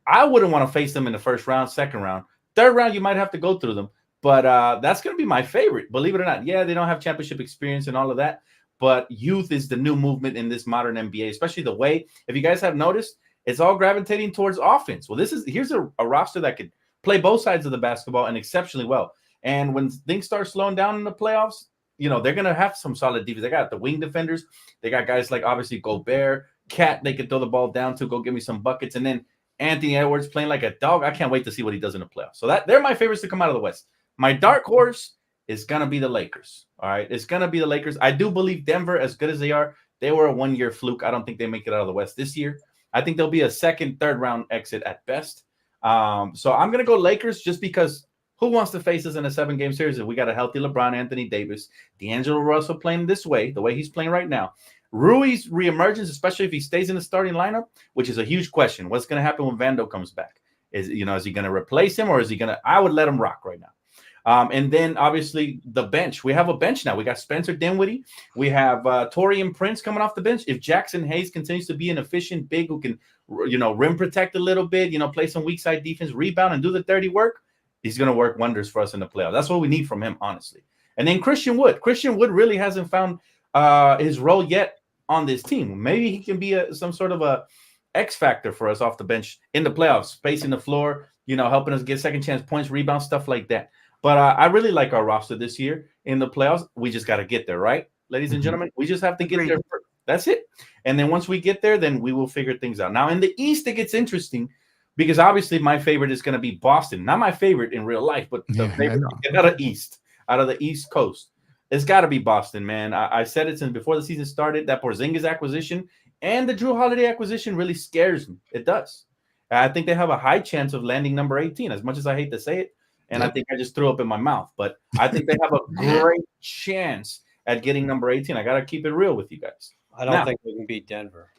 I wouldn't want to face them in the first round, second round. Third round, you might have to go through them, but that's going to be my favorite, believe it or not. Yeah, they don't have championship experience and all of that, but youth is the new movement in this modern NBA, especially the way, if you guys have noticed, it's all gravitating towards offense. Well, here's a roster that could play both sides of the basketball and exceptionally well. And when things start slowing down in the playoffs, they're going to have some solid defense. They got the wing defenders. They got guys like, obviously, Gobert, Cat, they can throw the ball down to, go give me some buckets. And then Anthony Edwards playing like a dog. I can't wait to see what he does in the playoffs. So they're my favorites to come out of the West. My dark horse is going to be the Lakers. All right. It's going to be the Lakers. I do believe Denver, as good as they are, they were a one-year fluke. I don't think they make it out of the West this year. I think they'll be a second, third round exit at best. So I'm going to go Lakers just because who wants to face us in a 7-game series if we got a healthy LeBron, Anthony Davis, D'Angelo Russell playing this way, the way he's playing right now. Rui's reemergence, especially if he stays in the starting lineup, which is a huge question. What's going to happen when Vando comes back? Is he going to replace him, or is he going to – I would let him rock right now. And then, obviously, the bench. We have a bench now. We got Spencer Dinwiddie. We have Taurean Prince coming off the bench. If Jackson Hayes continues to be an efficient big who can, rim protect a little bit, play some weak side defense, rebound, and do the dirty work, he's going to work wonders for us in the playoffs. That's what we need from him, honestly. And then Christian Wood. Christian Wood really hasn't found his role yet on this team. Maybe he can be some sort of a X factor for us off the bench in the playoffs, spacing the floor, helping us get second chance points, rebounds, stuff like that. But I really like our roster this year in the playoffs. We just got to get there, right, ladies and gentlemen? We just have to get there first. That's it. And then once we get there, then we will figure things out. Now, in the East, it gets interesting because obviously my favorite is going to be Boston. Not my favorite in real life, but the favorite out of the East Coast. It's got to be Boston, man. I said it since before the season started. That Porzingis acquisition And the Drew Holiday acquisition really scares me. It does. I think they have a high chance of landing number 18, as much as I hate to say it. And I think I just threw up in my mouth. But I think they have a great chance at getting number 18. I got to keep it real with you guys. I don't think we can beat Denver.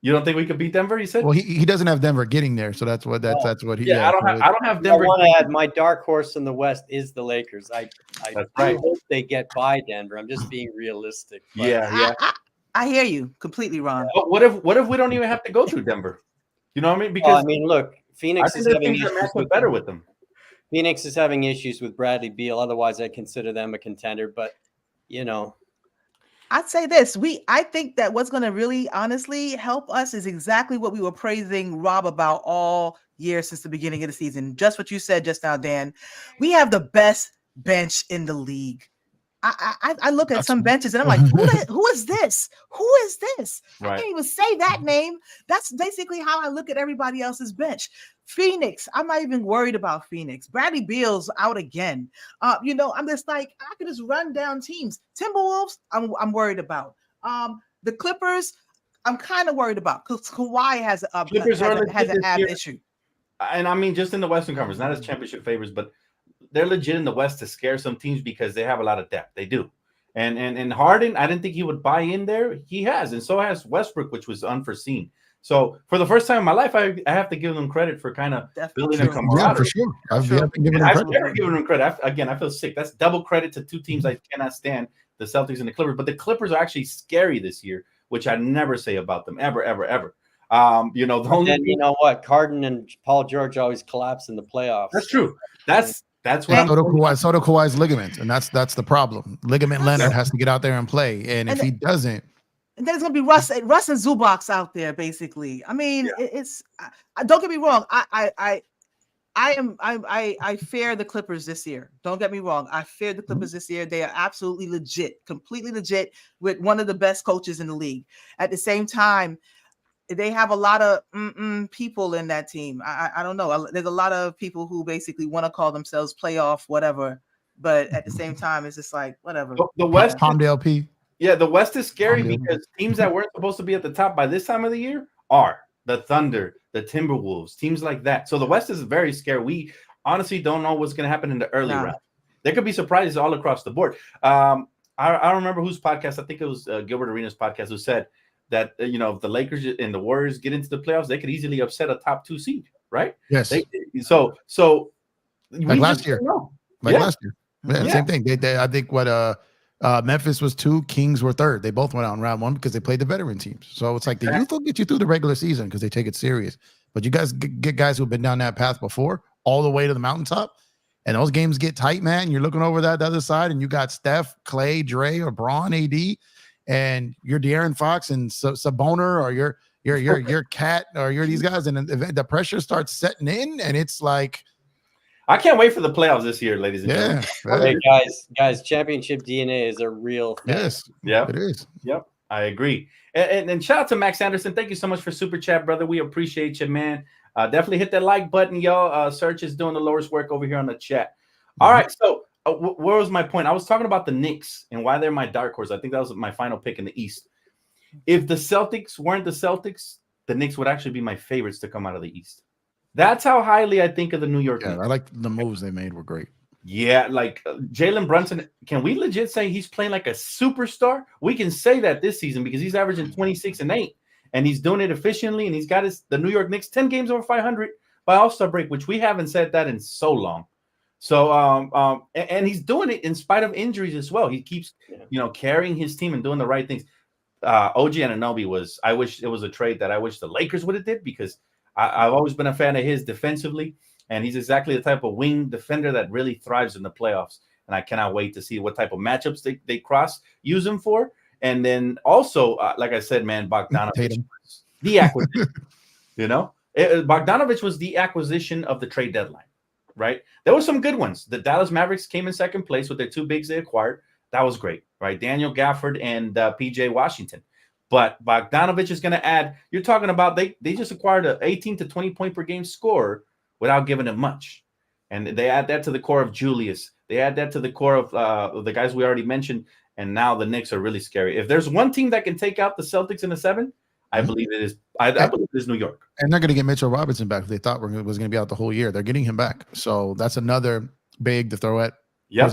You don't think we could beat Denver? You said. Well, he doesn't have Denver getting there, so that's what he. Yeah, I don't have Denver. I want to add my dark horse in the West is the Lakers. I hope they get by Denver. I'm just being realistic. Yeah. I hear you completely, Ron. But what if we don't even have to go through Denver? You know what I mean? Because look, Phoenix is having issues better with them. Phoenix is having issues with Bradley Beal. Otherwise, I consider them a contender. But I'd say this. I think that what's going to really honestly help us is exactly what we were praising Rob about all year since the beginning of the season. Just what you said just now, Dan. We have the best bench in the league. I look at some benches and I'm like, who is this? Who is this? Right. I can't even say that name. That's basically how I look at everybody else's bench. Phoenix, I'm not even worried about Phoenix. Bradley Beal's out again. I'm just like, I could just run down teams. Timberwolves, I'm worried about. The Clippers, I'm kind of worried about because Kawhi has an ab issue. And I mean, just in the Western Conference, not as championship favorites, but they're legit in the West to scare some teams because they have a lot of depth. They do. And Harden, I didn't think he would buy in there. He has, and so has Westbrook, which was unforeseen. So for the first time in my life, I have to give them credit for kind of building a camaraderie. Yeah, for sure. I've never given them credit. Again, I feel sick. That's double credit to two teams I cannot stand, the Celtics and the Clippers. But the Clippers are actually scary this year, which I never say about them, ever. You know what? Harden and Paul George always collapse in the playoffs. That's true. That's what so do Kawhi's ligaments, and that's the problem. Ligament Leonard has to get out there and play, and if he doesn't, and then it's gonna be Russ and Zubac out there, basically. I mean, it's don't get me wrong. I fear the Clippers this year. Don't get me wrong. I fear the Clippers this year. They are absolutely legit, completely legit, with one of the best coaches in the league. At the same time, they have a lot of people in that team. I don't know. There's a lot of people who basically want to call themselves playoff whatever, but at the same time, it's just like whatever. The West, Palmdale P. Yeah, the West is scary because teams that weren't supposed to be at the top by this time of the year are the Thunder, the Timberwolves, teams like that. So the West is very scary. We honestly don't know what's going to happen in the early round. There could be surprises all across the board. I don't remember whose podcast. I think it was Gilbert Arenas' podcast, who said that if the Lakers and the Warriors get into the playoffs, they could easily upset a top 2 seed, right? Yes. So like last year. Last year. Yeah. Same thing. They I think what Memphis was 2, Kings were 3rd. They both went out in round 1 because they played the veteran teams. So it's like the youth will get you through the regular season because they take it serious. But you guys get guys who've been down that path before, all the way to the mountaintop, and those games get tight, man. You're looking over the other side, and you got Steph, Clay, Dre, or Braun, AD. And you're De'Aaron Fox and Saboner, or you're Cat, or you're these guys, and the pressure starts setting in, and it's like, I can't wait for the playoffs this year, ladies and gentlemen. Hey guys, championship DNA is a real thing. Yes, yeah, it is. Yep, I agree. And shout out to Max Anderson. Thank you so much for super chat, brother. We appreciate you, man. Definitely hit that like button, y'all. Search is doing the Lord's work over here on the chat. All right, so. Where was my point? I was talking about the Knicks and why they're my dark horse. I think that was my final pick in the East. If the Celtics weren't the Celtics, the Knicks would actually be my favorites to come out of the East. That's how highly I think of the New York Knicks. I like the moves they made were great. Yeah, like Jalen Brunson. Can we legit say he's playing like a superstar? We can say that this season because he's averaging 26 and 8, and he's doing it efficiently, and he's got the New York Knicks 10 games over 500 by All-Star break, which we haven't said that in so long. So, and he's doing it in spite of injuries as well. He keeps, carrying his team and doing the right things. OG Anunoby was, I wish it was a trade that I wish the Lakers would have did because I've always been a fan of his defensively, and he's exactly the type of wing defender that really thrives in the playoffs. And I cannot wait to see what type of matchups they use him for. And then also, like I said, man, Bogdanovich was the acquisition. Bogdanovich was the acquisition of the trade deadline. Right, there were some good ones. The Dallas Mavericks came in second place with their 2 bigs they acquired. That was great, right? Daniel Gafford and PJ Washington. But Bogdanovich is going to add. You're talking about they just acquired an 18 to 20 point per game scorer without giving him much, and they add that to the core of Julius. They add that to the core of the guys we already mentioned, and now the Knicks are really scary. If there's one team that can take out the Celtics in the 7, I believe it is. I believe it is New York. And they're going to get Mitchell Robinson back. They thought was going to be out the whole year. They're getting him back. So that's another big to throw at. Yep.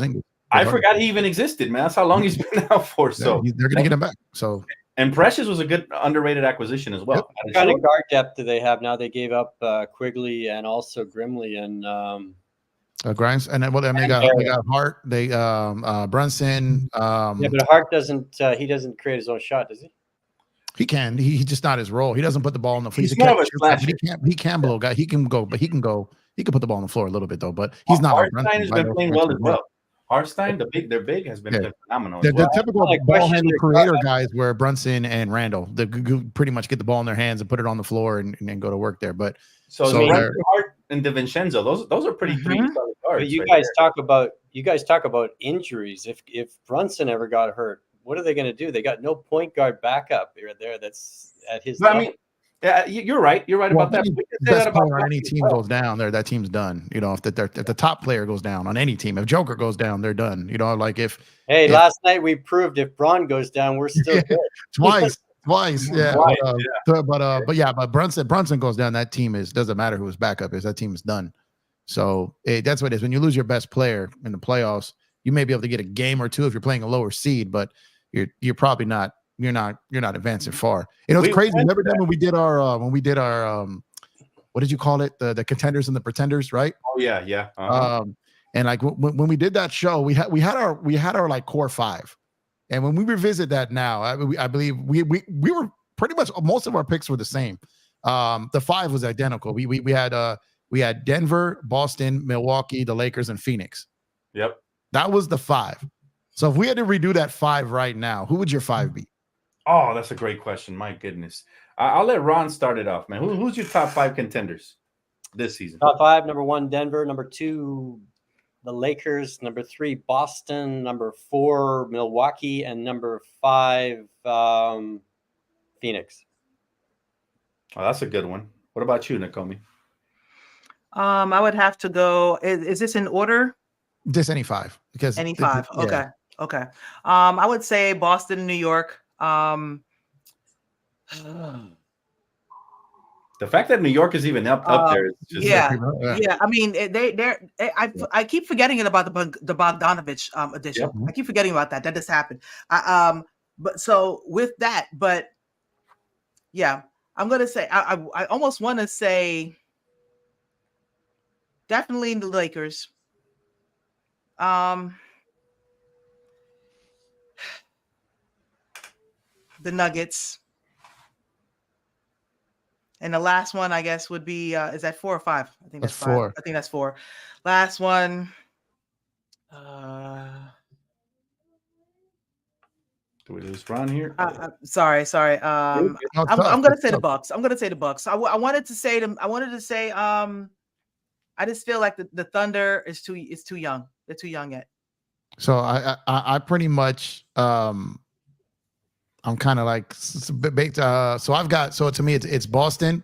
I forgot he even existed, man. That's how long he's been out for. So they're going to get him back. So and Precious was a good underrated acquisition as well. What kind of guard depth do they have now? They gave up Quigley and also Grimley and Grimes, and then they got Hart. They Brunson. Yeah, but Hart doesn't. He doesn't create his own shot, does he? He can. He's just not his role. He doesn't put the ball on the floor. He can blow guy. He can go, but he can go. He can put the ball on the floor a little bit though. But he's not. Hartenstein has been playing well as well. Hartenstein, their big has been phenomenal. The typical ball handler creator guys were Brunson and Randall. They pretty much get the ball in their hands and put it on the floor and go to work there. But so Hart and DiVincenzo, those are pretty three solid guards. But you guys talk about injuries. If Brunson ever got hurt, what are they going to do? They got no point guard backup there. That's at his level. I mean, yeah, you're right. You're right about that. Best player on any team goes down there, that team's done. You know, if the top player goes down on any team, if Joker goes down, they're done. You know, like if last night we proved if Braun goes down, we're still good. Twice. Yeah. But Brunson goes down, that team doesn't matter who his backup is. That team is done. So that's what it is. When you lose your best player in the playoffs, you may be able to get a game or two if you're playing a lower seed, but you're probably not. You're not advancing far. You know, it's crazy. Remember that when we did our what did you call it? The contenders and the pretenders, right? Oh yeah. And like when we did that show, we had our like core five, and when we revisit that now, I believe we were pretty much most of our picks were the same. The five was identical. We had Denver, Boston, Milwaukee, the Lakers, and Phoenix. Yep, that was the five. So if we had to redo that five right now, who would your five be? Oh, that's a great question. My goodness. I'll let Ron start it off, man. Who's your top five contenders this season? Top five, number 1, Denver. Number 2, the Lakers. Number 3, Boston. Number 4, Milwaukee. And number 5, Phoenix. Oh, that's a good one. What about you, Nakomi? I would have to go. Is this in order? Just any five. Because any five. Okay. Okay. I would say Boston, New York. The fact that New York is even up there is just yeah. I mean, I keep forgetting about the Bogdanovich addition. Yep. I keep forgetting about that. That just happened. But so with that, but yeah, I'm gonna say I almost want to say definitely the Lakers. The Nuggets. And the last one, I guess, would be is that 4 or 5? I think that's 5. 4. I think that's 4. Last one. Do we lose Ron here? Sorry. I'm gonna say the Bucks. I'm gonna say the Bucks. I wanted to say I just feel like the Thunder is too young. They're too young yet. So I pretty much I'm kind of like baked. So to me it's Boston,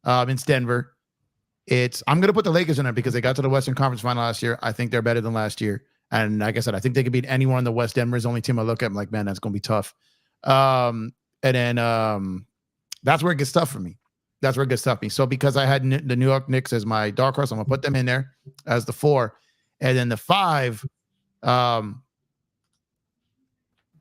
it's Denver. I'm gonna put the Lakers in there because they got to the Western Conference Final last year. I think they're better than last year, and like I said, I think they could beat anyone in the West. Denver is the only team I look at. I'm like, man, that's gonna be tough. And then that's where it gets tough for me. So because I had the New York Knicks as my dark horse, I'm gonna put them in there as the 4, and then the 5.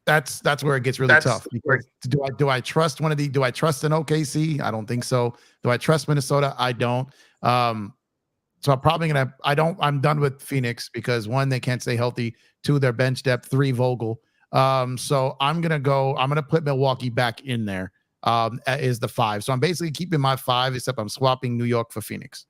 That's where it gets really tough. Because do I trust one of do I trust an OKC? I don't think so. Do I trust Minnesota? I don't. So I'm probably I'm done with Phoenix because 1, they can't stay healthy. 2, their bench depth. 3, Vogel. So I'm gonna put Milwaukee back in there. Is the 5. So I'm basically keeping my 5, except I'm swapping New York for Phoenix.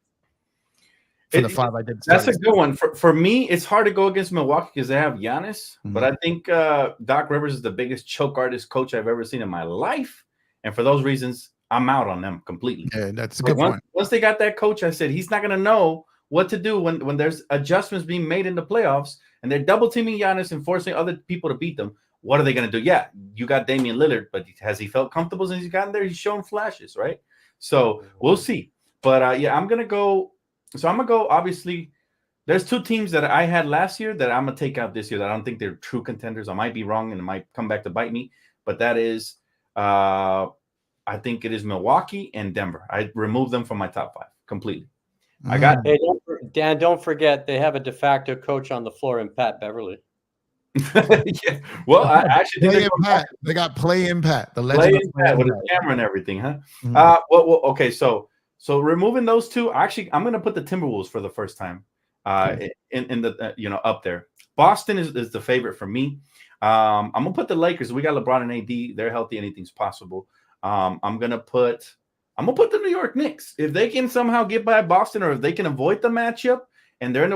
For the 5 I did. That's a good one. For me, it's hard to go against Milwaukee because they have Giannis, but I think Doc Rivers is the biggest choke artist coach I've ever seen in my life. And for those reasons, I'm out on them completely. Yeah, that's a good point. Once they got that coach, I said he's not going to know what to do when there's adjustments being made in the playoffs and they're double teaming Giannis and forcing other people to beat them. What are they going to do? Yeah, you got Damian Lillard, but has he felt comfortable since he's gotten there? He's shown flashes, right? So we'll see. But I'm going to go. So I'm going to go, obviously, there's 2 teams that I had last year that I'm going to take out this year that I don't think they're true contenders. I might be wrong and it might come back to bite me. But that is, I I think it is Milwaukee and Denver. I removed them from my top 5 completely. I got Hey, Dan. Don't forget they have a de facto coach on the floor in Pat Beverly. yeah. Well, I actually think they got Play in Pat, the Play legend in Pat with his camera and everything, huh? Mhm. Okay, so removing those two, actually, I'm gonna put the Timberwolves for the first time in the up there. Boston is the favorite for me. I'm gonna put the Lakers. We got LeBron and AD. They're healthy. Anything's possible. I'm gonna put the New York Knicks. If they can somehow get by Boston, or if they can avoid the matchup, and they're in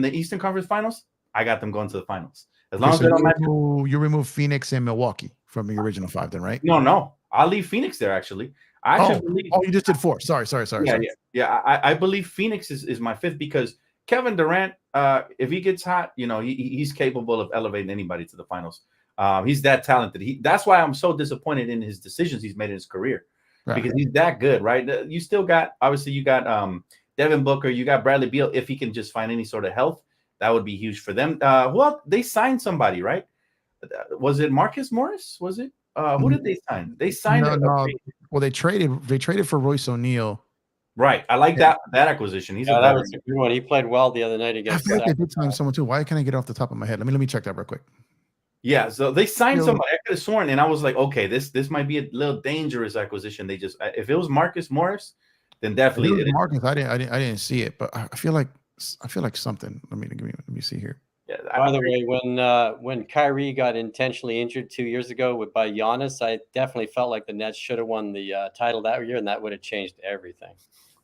the Eastern Conference Finals, I got them going to the finals. As long as they don't you remove Phoenix and Milwaukee from your original 5, then, right? No, I'll leave Phoenix there. Actually, I actually believe. Oh, you just did 4. Sorry. Yeah. I believe Phoenix is my 5th because Kevin Durant, if he gets hot, he's capable of elevating anybody to the finals. He's that talented. That's why I'm so disappointed in his decisions he's made in his career, because he's that good, right? You still got, obviously, you got Devin Booker, you got Bradley Beal. If he can just find any sort of health, that would be huge for them. Well, they signed somebody, right? Was it Marcus Morris? Was it? Who did they sign? They signed. No. Well, they traded for Royce O'Neal. Right. I like that acquisition. That was a good one. He played well the other night against. I feel like they did sign someone too. Why can't I get off the top of my head? Let me check that real quick. Yeah, so they signed somebody. I could have sworn, and I was like, okay, this might be a little dangerous acquisition. They just, if it was Marcus Morris, then definitely it Marcus. I didn't see it, but I feel like something. Let me see here. Yeah. By the way, when Kyrie got intentionally injured 2 years ago by Giannis, I definitely felt like the Nets should have won the title that year, and that would have changed everything.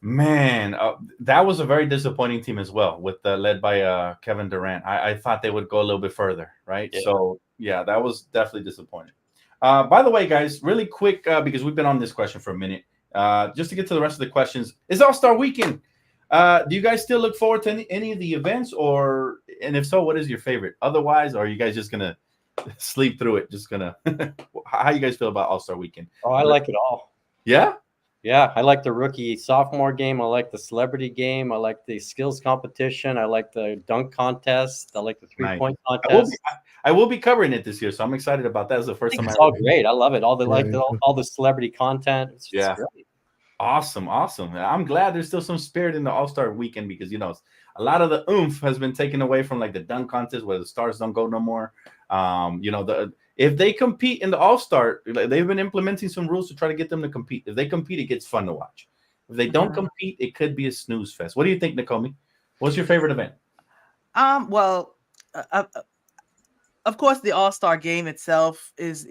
Man, that was a very disappointing team as well, with led by Kevin Durant. I thought they would go a little bit further, right? Yeah. So yeah, that was definitely disappointing. By the way, guys, really quick, because we've been on this question for a minute, just to get to the rest of the questions, it's All-Star Weekend. Do you guys still look forward to any of the events, and if so, what is your favorite? Otherwise, are you guys just gonna sleep through it? Just gonna how you guys feel about All-Star Weekend? Oh, I like it all. Yeah. Yeah, I like the rookie sophomore game. I like the celebrity game. I like the skills competition. I like the dunk contest. I like the 3-point contest. I will be covering it this year, so I'm excited about that. It's the first time. It's all great. I love it. All the celebrity content. It's great. Awesome. I'm glad there's still some spirit in the All-Star Weekend, because a lot of the oomph has been taken away from like the dunk contest, where the stars don't go no more. If they compete in the All-Star, they've been implementing some rules to try to get them to compete. If they compete, it gets fun to watch. If they don't compete, it could be a snooze fest. What do you think, Nakomi? What's your favorite event? Well, of course, the All-Star game itself is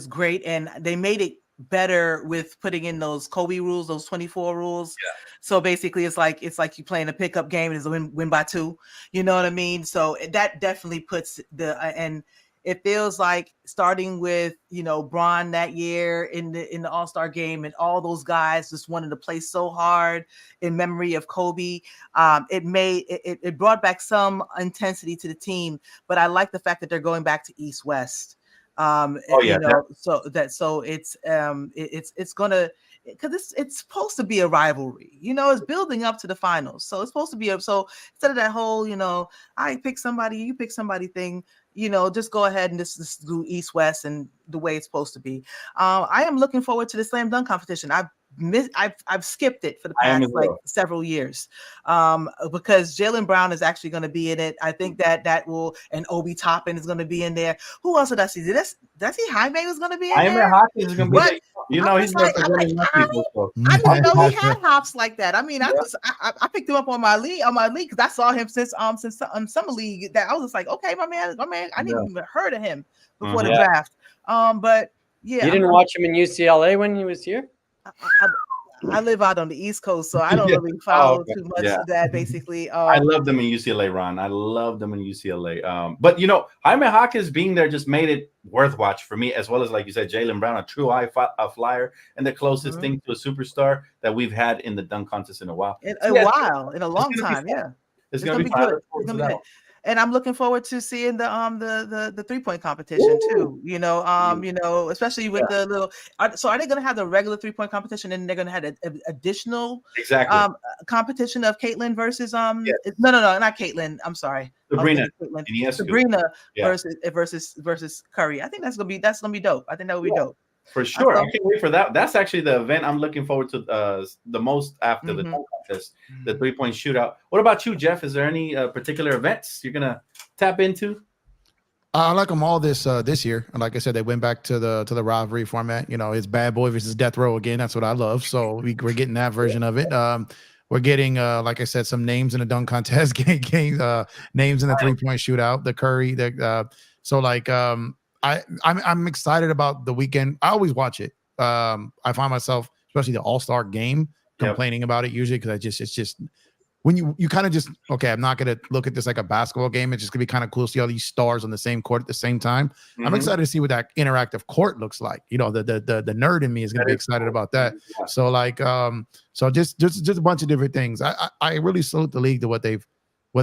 great, and they made it better with putting in those Kobe rules, those 24 rules. Yeah. So basically, it's like you playing a pickup game and it's a win by 2. You know what I mean? So that definitely puts and it feels like, starting with Bron that year in the All-Star game, and all those guys just wanted to play so hard in memory of Kobe. It brought back some intensity to the team, but I like the fact that they're going back to East-West. So it's gonna, because it's supposed to be a rivalry, it's building up to the finals, so it's supposed to be so instead of that whole I pick somebody, you pick somebody thing, just go ahead and just do East-West and the way it's supposed to be. I am looking forward to the slam dunk competition. I've skipped it for the past several years, because Jaylen Brown is actually going to be in it. I think that will, and Obi Toppin is going to be in there. Who else did I see? Did I see Jaime was going to be in there? Hockey is going to be there. He's I didn't know he had hops like that. I mean, I picked him up on my league because I saw him since summer league. That I was just like, okay, my man, I didn't even heard of him before the draft. But yeah, you didn't watch him in UCLA when he was here? I live out on the East Coast, so I don't really follow too much of that. Basically, I love them in UCLA, Ron. I love them in UCLA. But Jaime Hawkins being there just made it worth watch for me, as well as, like you said, Jaylen Brown, a true flyer, and the closest thing to a superstar that we've had in the dunk contest in a while. In a long time. Yeah, it's gonna be good. It's gonna be good. And I'm looking forward to seeing the 3-point competition too. Especially with the little. So are they going to have the regular 3-point competition, and they're going to have an additional competition of Caitlin versus No, not Caitlin. I'm sorry, Sabrina. Sabrina versus Curry. I think that's gonna be dope. I think that would be dope. For sure. I can't wait for that. That's actually the event I'm looking forward to the most after the dunk contest, the 3-point shootout. What about you, Jeff? Is there any particular events you're going to tap into? I like them all this year. And like I said, they went back to the rivalry format. You know, it's Bad Boy versus Death Row again. That's what I love. So we're getting that version of it. We're getting, like I said, some names in the dunk contest, names in the 3-point shootout, the Curry. I'm excited about the weekend. I always watch it. I find myself, especially the All-Star game, complaining about it usually because it's just when you kind of just, okay, I'm not going to look at this like a basketball game. It's just going to be kind of cool to see all these stars on the same court at the same time. I'm excited to see what that interactive court looks like. You know, the nerd in me is going to be excited about that. Yeah. So like, so just a bunch of different things. I really salute the league to what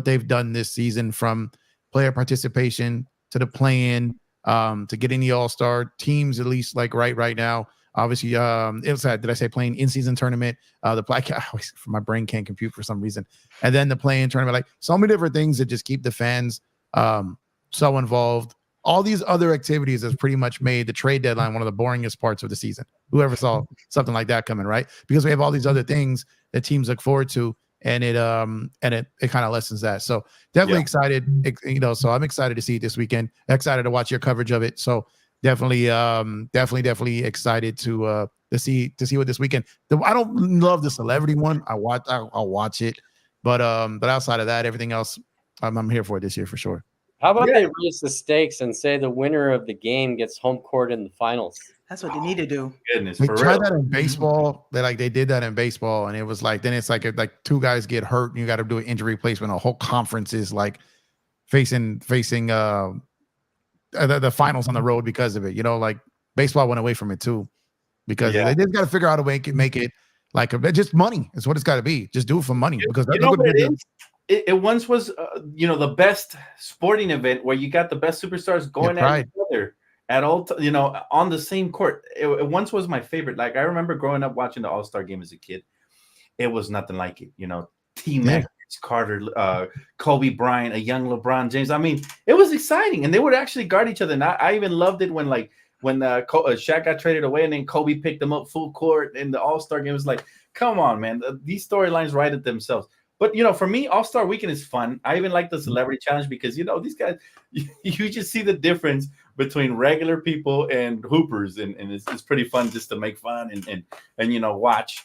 they've done this season, from player participation to the play-in, to getting the All-Star teams, at least like right now. Obviously, it was did I say playing in-season tournament? My brain can't compute for some reason. And then the play-in tournament, like so many different things that just keep the fans so involved. All these other activities has pretty much made the trade deadline one of the boringest parts of the season. Whoever saw something like that coming, right? Because we have all these other things that teams look forward to, and it kind of lessens that. So definitely excited, you know. So I'm excited to see it this weekend. Excited to watch your coverage of it. So definitely excited to see what this weekend. I don't love the celebrity one. I'll watch it, but outside of that, everything else, I'm here for it this year for sure. How about they raise the stakes and say the winner of the game gets home court in the finals? That's what they need to do. Goodness, they tried that in baseball. They did that in baseball, and it was like, then it's like two guys get hurt and you got to do an injury replacement. A whole conference is like facing the finals on the road because of it. You know, like baseball went away from it too, because they just got to figure out a way to make it like just money. It's what it's got to be. Just do it for money, because that's what it is. It once was, the best sporting event where you got the best superstars going at each other at all, on the same court. It once was my favorite. Like I remember growing up watching the All-Star game as a kid. It was nothing like it. T-Mac, Carter, Kobe Bryant, a young LeBron James. I mean, it was exciting, and they would actually guard each other. And I even loved it when Shaq got traded away, and then Kobe picked them up full court in the All-Star game. It was like, come on, man, these storylines write it themselves. But for me, All-Star Weekend is fun. I even like the Celebrity Challenge because these guys, you just see the difference between regular people and hoopers, and it's pretty fun just to make fun and watch.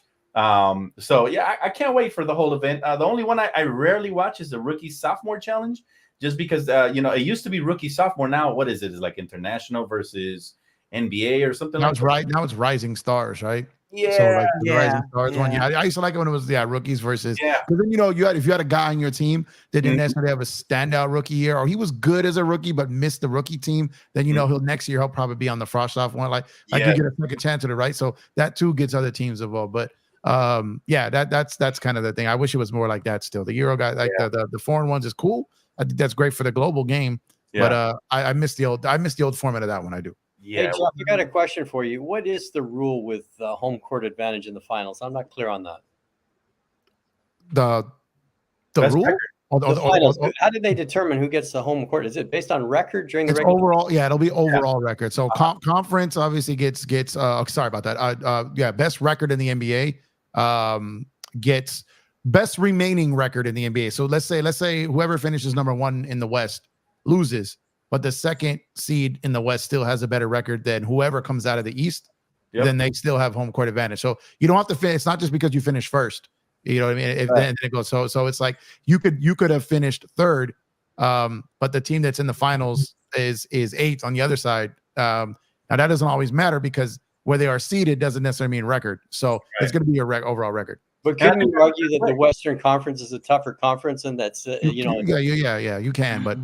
So yeah, I can't wait for the whole event. The only one I rarely watch is the Rookie Sophomore Challenge, just because it used to be Rookie Sophomore. Now what is it? It's like international versus NBA or something. Now it's Rising Stars, right? Yeah, so like the Rising Stars one. Yeah, I used to like it when it was rookies versus. Yeah, because then if you had a guy on your team that didn't necessarily have a standout rookie year, or he was good as a rookie but missed the rookie team, then he'll next year he'll probably be on the Frost off one. Like you get a second chance at it, right? So that too gets other teams involved. But that's kind of the thing. I wish it was more like that still. The Euro guy, like the foreign ones, is cool. I think that's great for the global game. Yeah. But I miss the old format of that one. I do. Yeah. Hey, Jeff, I got a question for you. What is the rule with home court advantage in the finals? I'm not clear on that. The rule? The finals. How do they determine who gets the home court? Is it based on record during the regular? Overall? Yeah, it'll be overall record. So conference obviously gets. Sorry about that. Best record in the NBA gets best remaining record in the NBA. So let's say whoever finishes number 1 in the West loses, but the second seed in the West still has a better record than whoever comes out of the East. Then they still have home court advantage. So you don't have to finish. It's not just because you finish first. You know what I mean? Then it goes. So it's like you could have finished third, but the team that's in the finals is 8th on the other side. Now that doesn't always matter, because where they are seated doesn't necessarily mean record. So it's going to be your overall record. But couldn't you argue that the Western Conference is a tougher conference, and that's you can, but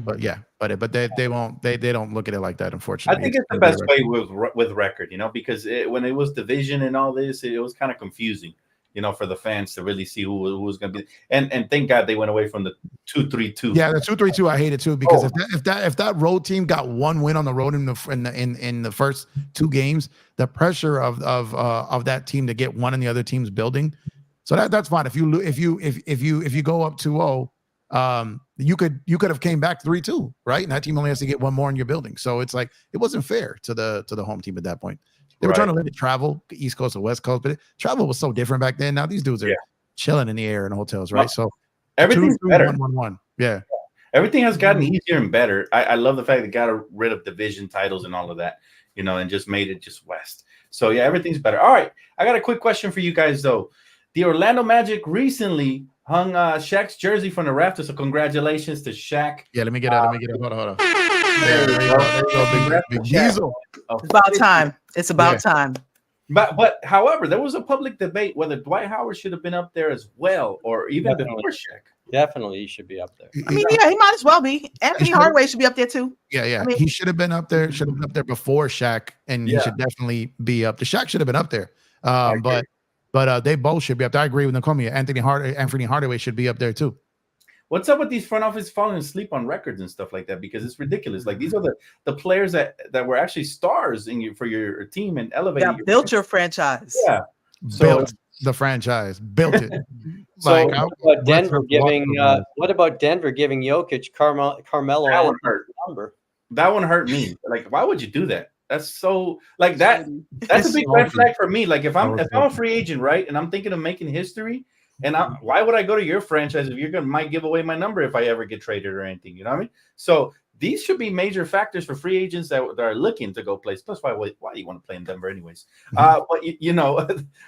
they won't. They don't look at it like that, unfortunately. I think it's the best way with record, because when it was division and all this, it was kind of confusing, for the fans to really see who was going to be. And thank God they went away from the 2-3-2. Yeah, the 2-3-2 I hated too, because if that road team got one win on the road in the first 2 games, the pressure of that team to get one in the other team's building. So that's fine. If you go up 2-0, you could have came back 3-2, right? And that team only has to get one more in your building. So it's like it wasn't fair to the home team at that point. They were trying to limit travel, the East Coast or West Coast, but travel was so different back then. Now these dudes are chilling in the air in hotels, right? So everything's better. 1-1-1. Yeah. Everything has gotten easier and better. I love the fact they got rid of division titles and all of that, you know, and just made it just West. So yeah, everything's better. All right, I got a quick question for you guys though. The Orlando Magic recently hung Shaq's jersey from the rafters, so congratulations to Shaq. Yeah, let me get it. Hold on. There you go, big Diesel. It's about time. It's about time. But however, there was a public debate whether Dwight Howard should have been up there as well, or even before Shaq. Definitely, he should be up there. I mean, yeah, he might as well be. Anthony Hardaway should be up there too. Yeah. I mean, he should have been up there. Should have been up there before Shaq, and he should definitely be up. The Shaq should have been up there. But they both should be up there. I agree with Nakomi. Anthony Hardaway should be up there too. What's up with these front office falling asleep on records and stuff like that? Because it's ridiculous. Like these are the players that were actually stars for your team and elevated. Yeah, built your franchise. Yeah, built the franchise, built it. So like, what about Denver giving Jokic Carmelo? That one hurt. Number. That one hurt me. Like, why would you do that? That's so like that. That's a big red flag for me. Like if I'm a free agent, right, and I'm thinking of making history. And why would I go to your franchise if you're might give away my number if I ever get traded or anything? You know what I mean? So these should be major factors for free agents that are looking to go play. Plus, why do you want to play in Denver anyways? But you know,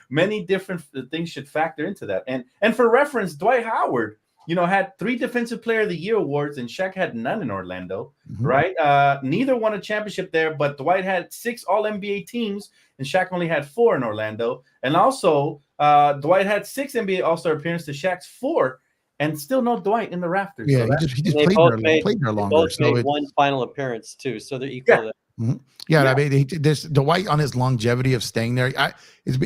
many different things should factor into that. And for reference, Dwight Howard, you know, had 3 Defensive Player of the Year awards, and Shaq had none in Orlando, right? Neither won a championship there, but Dwight had 6 All-NBA teams, and Shaq only had 4 in Orlando. And also, Dwight had 6 NBA All-Star appearances to Shaq's 4, and still no Dwight in the rafters. Yeah, so he just played there longer. Both made one final appearance too, so they're equal. Yeah. I mean, Dwight on his longevity of staying there.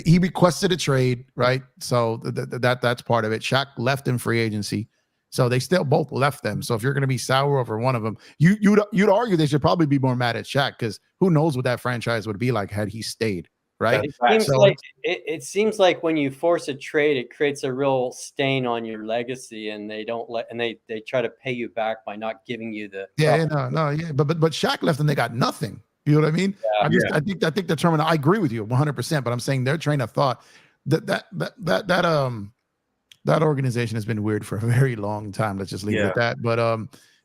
He requested a trade, right? So that's part of it. Shaq left in free agency, so they still both left them. So if you're going to be sour over one of them, you'd argue they should probably be more mad at Shaq, because who knows what that franchise would be like had he stayed. Right. It seems like when you force a trade, it creates a real stain on your legacy, and they try to pay you back by not giving you the But Shaq left and they got nothing. You know what I mean? I think the term, and I agree with you 100%. But I'm saying their train of thought that organization has been weird for a very long time. Let's just leave it at that.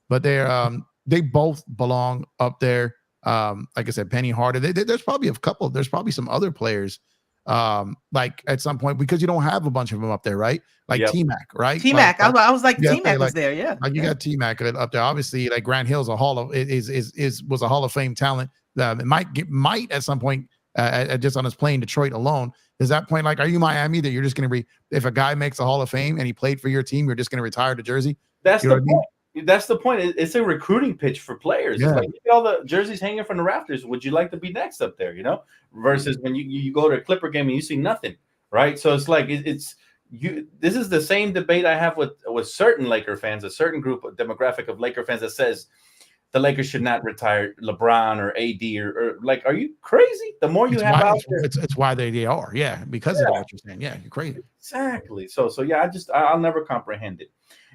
But they both belong up there. Like I said, Penny Hardaway. There's probably a couple. There's probably some other players, like at some point, because you don't have a bunch of them up there, right? Like T-Mac, right? T-Mac. I was like, T-Mac was there, yeah. Like you got T-Mac up there. Obviously, like Grant Hill's was a Hall of Fame talent. It might at some point, just on his playing Detroit alone. Does that point, like, are you Miami that you're just going to if a guy makes a Hall of Fame and he played for your team, you're just going to retire the jersey? That's the point. That's the point. It's a recruiting pitch for players. It's like, look at all the jerseys hanging from the rafters. Would you like to be next up there? You know, versus when you go to a Clipper game and you see nothing, right? So it's like it's you. This is the same debate I have with certain Laker fans, a certain group of demographic of Laker fans that says the Lakers should not retire LeBron or AD or like, are you crazy? The more you have out there, it's why they are, because of what you're saying. Yeah, you're crazy. Exactly. So yeah, I'll never comprehend it.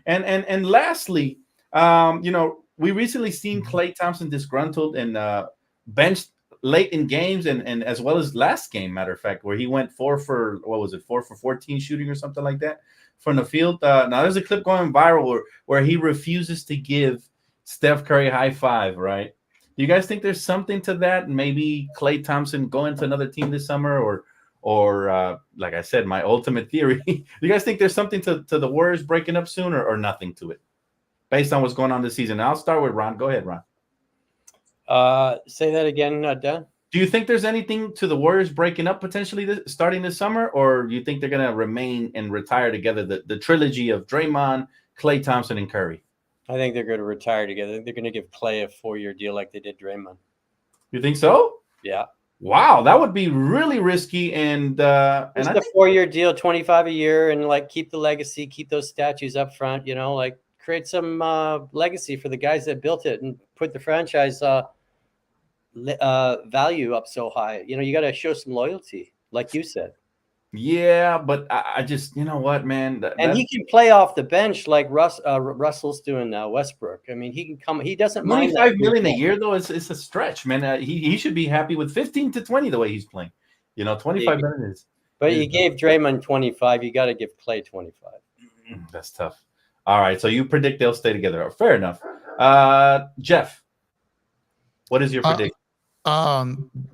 And lastly. You know, we recently seen Klay Thompson disgruntled and benched late in games and as well as last game, matter of fact, where he went 4 for 14 shooting or something like that from the field. Now there's a clip going viral where he refuses to give Steph Curry a high five, right? Do you guys think there's something to that? Maybe Klay Thompson going to another team this summer or like I said, my ultimate theory. Do you guys think there's something to the Warriors breaking up soon or nothing to it? Based on what's going on this season. I'll start with Ron. Go ahead, Ron. Say that again, Dan. Do you think there's anything to the Warriors breaking up potentially starting this summer, or do you think they're going to remain and retire together, the trilogy of Draymond, Klay Thompson, and Curry? I think they're going to retire together. They're going to give Klay a 4-year deal like they did Draymond. You think so? Yeah. Wow, that would be really risky. And it's a 4-year deal, 25 a year, and like keep the legacy, keep those statues up front. You know, like. Create some legacy for the guys that built it and put the franchise value up so high. You know, you got to show some loyalty, like you said. Yeah, but I just, you know what, man, And he can play off the bench like Russell's doing Westbrook. I mean, he can come. He doesn't mind 25 million a year though. It's a stretch, man. He should be happy with 15 to 20 the way he's playing. 25 million is. But you gave Draymond 25. You got to give Clay 25. That's tough. All right, so you predict they'll stay together. Fair enough. Jeff, what is your prediction?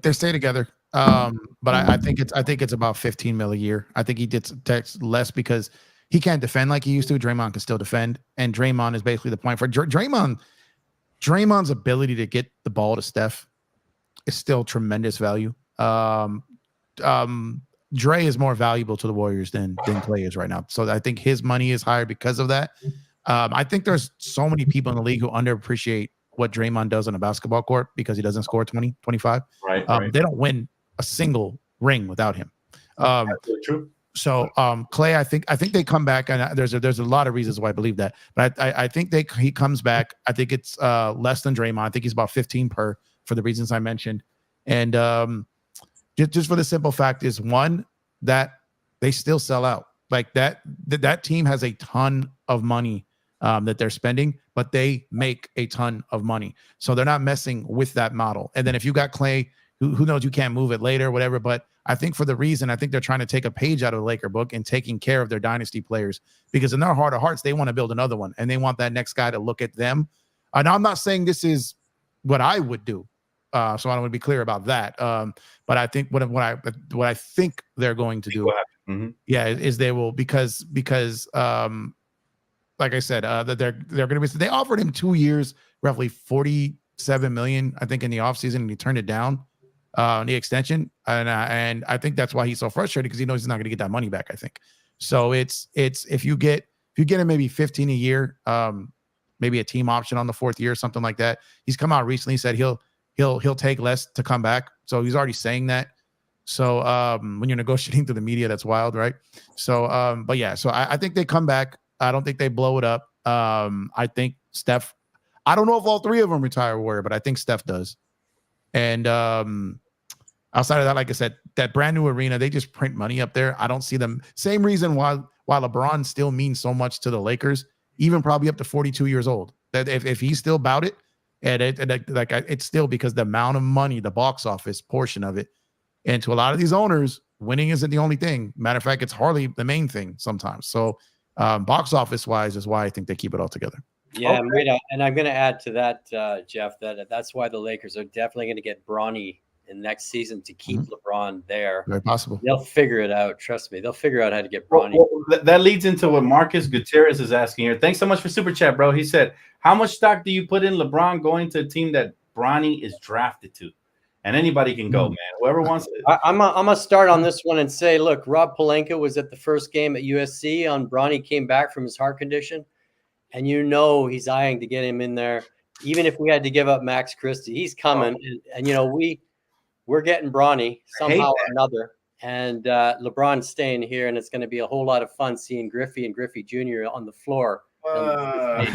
They stay together. But I think it's about 15 mil a year. I think he takes less because he can't defend like he used to. Draymond can still defend, and Draymond is basically the point for Draymond's ability to get the ball to Steph is still tremendous value. Dre is more valuable to the Warriors than Clay is right now. So I think his money is higher because of that. I think there's so many people in the league who underappreciate what Draymond does on a basketball court because he doesn't score 20, 25. Right. They don't win a single ring without him. True. So Clay, I think they come back, and there's a lot of reasons why I believe that, but I think he comes back. I think it's less than Draymond. I think he's about 15 per for the reasons I mentioned, and just for the simple fact is one that they still sell out. Like that team has a ton of money that they're spending, but they make a ton of money, so they're not messing with that model. And then if you got Clay, who knows, you can't move it later, whatever. But I think for the reason, I think they're trying to take a page out of the Laker book and taking care of their dynasty players, because in their heart of hearts, they want to build another one and they want that next guy to look at them. And I'm not saying this is what I would do. So I don't want to be clear about that. But I think what I think they're going to do, is they will, because like I said, that they're going to be, they offered him 2 years, roughly $47 million, I think, in the offseason, and he turned it down. The extension, and I think that's why he's so frustrated, because he knows he's not going to get that money back. I think so. It's if you get him maybe 15 a year, maybe a team option on the 4th year, something like that. He's come out recently, said he'll take less to come back. So he's already saying that. So when you're negotiating through the media, that's wild, right? So but yeah, so I think they come back. I don't think they blow it up. I think Steph. I don't know if all 3 of them retire Warrior, but I think Steph does. And outside of that, like I said, that brand new arena, they just print money up there. I don't see them. Same reason why LeBron still means so much to the Lakers, even probably up to 42 years old. That if he's still about it, and it's still because the amount of money, the box office portion of it, and to a lot of these owners, winning isn't the only thing. Matter of fact, it's hardly the main thing sometimes. So box office wise is why I think they keep it all together. Yeah, and I'm going to add to that, Jeff, that's why the Lakers are definitely going to get Bronny in next season to keep LeBron there. Very possible. They'll figure it out. Trust me. They'll figure out how to get Bronny. Well, that leads into what Marcus Gutierrez is asking here. Thanks so much for Super Chat, bro. He said, how much stock do you put in LeBron going to a team that Bronny is drafted to? And anybody can go, man. Whoever wants it. I'm going to start on this one and say, look, Rob Pelinka was at the first game at USC on Bronny came back from his heart condition. And he's eyeing to get him in there. Even if we had to give up Max Christie, he's coming. And we're getting Bronny somehow or another. And LeBron's staying here, and it's going to be a whole lot of fun seeing Griffey and Griffey Jr. on the floor. I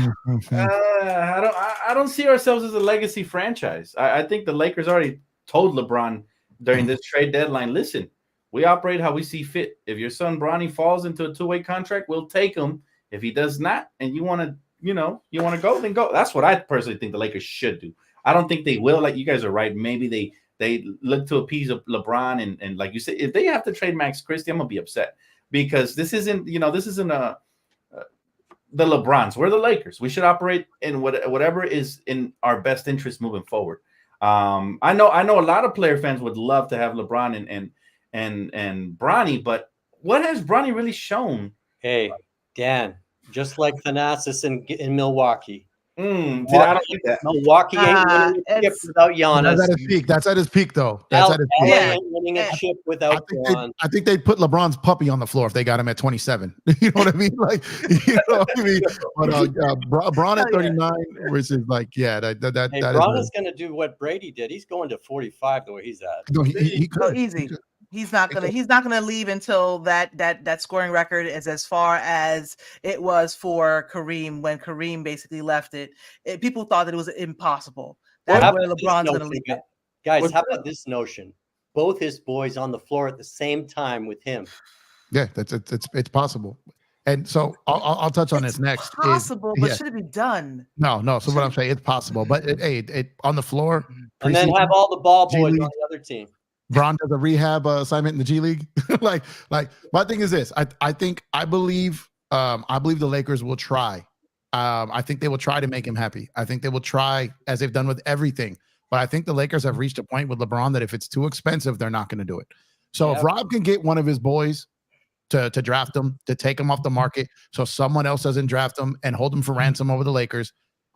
don't see ourselves as a legacy franchise. I think the Lakers already told LeBron during this trade deadline, listen, we operate how we see fit. If your son Bronny falls into a 2-way contract, we'll take him. If he does not, and you want to go, then go. That's what I personally think the Lakers should do. I don't think they will. Like, you guys are right. Maybe they look to appease LeBron, and like you said, if they have to trade Max Christie, I'm gonna be upset, because this isn't the LeBrons. We're the Lakers. We should operate in whatever is in our best interest moving forward. I know a lot of player fans would love to have LeBron and Bronny, but what has Bronny really shown? Hey, Dan, just like Thanasis in Milwaukee. I don't like that. Milwaukee ain't winning a chip without Giannis. That's at his peak, though. LA ain't winning a chip without LeBron. I think they'd put LeBron's puppy on the floor if they got him at 27. You know what I mean? Like, you know what I mean? But Bron at 39, which is like, Bron is going to do what Brady did. He's going to 45 the way he's at. No, he could. Easy. He's not gonna leave until that scoring record is as far as it was for Kareem when Kareem basically left it. People thought that it was impossible. That's where LeBron's gonna leave it. Guys, how about this notion? both his boys on the floor at the same time with him. Yeah, it's possible. And so I'll touch on this next. Possible, but should it be done? No. So what I'm saying, it's possible, but it on the floor, and then have all the ball boys G-League, on the other team. Bron does a rehab assignment in the G League. like my thing is this. I believe the Lakers will try. I think they will try to make him happy. I think they will try, as they've done with everything. But I think the Lakers have reached a point with LeBron that if it's too expensive, they're not going to do it. So if Rob can get one of his boys to draft him, to take him off the market, so someone else doesn't draft him and hold him for ransom over the Lakers,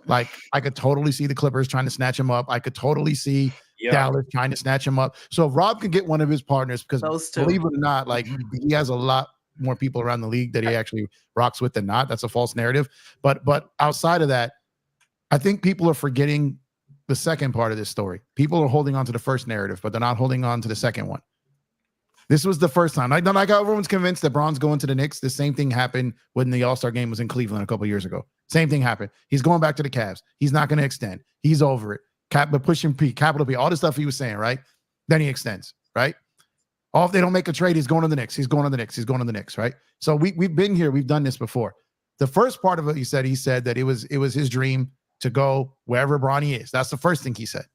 like I could totally see the Clippers trying to snatch him up. I could totally see Dallas trying to snatch him up. So if Rob can get one of his partners, because believe it or not, like he has a lot more people around the league that he actually rocks with than not. That's a false narrative. But outside of that, I think people are forgetting the second part of this story. People are holding on to the first narrative, but they're not holding on to the second one. This was the first time. Like everyone's convinced that Bron's going to the Knicks. The same thing happened when the All-Star game was in Cleveland a couple years ago. Same thing happened. He's going back to the Cavs. He's not going to extend. He's over it. Pushing P, capital P, all the stuff he was saying, right? Then he extends, right? Oh, if they don't make a trade, he's going to the Knicks. He's going to the Knicks. He's going to the Knicks, right? So we've been here. We've done this before. The first part of it, he said that it was his dream to go wherever Bronny is. That's the first thing he said.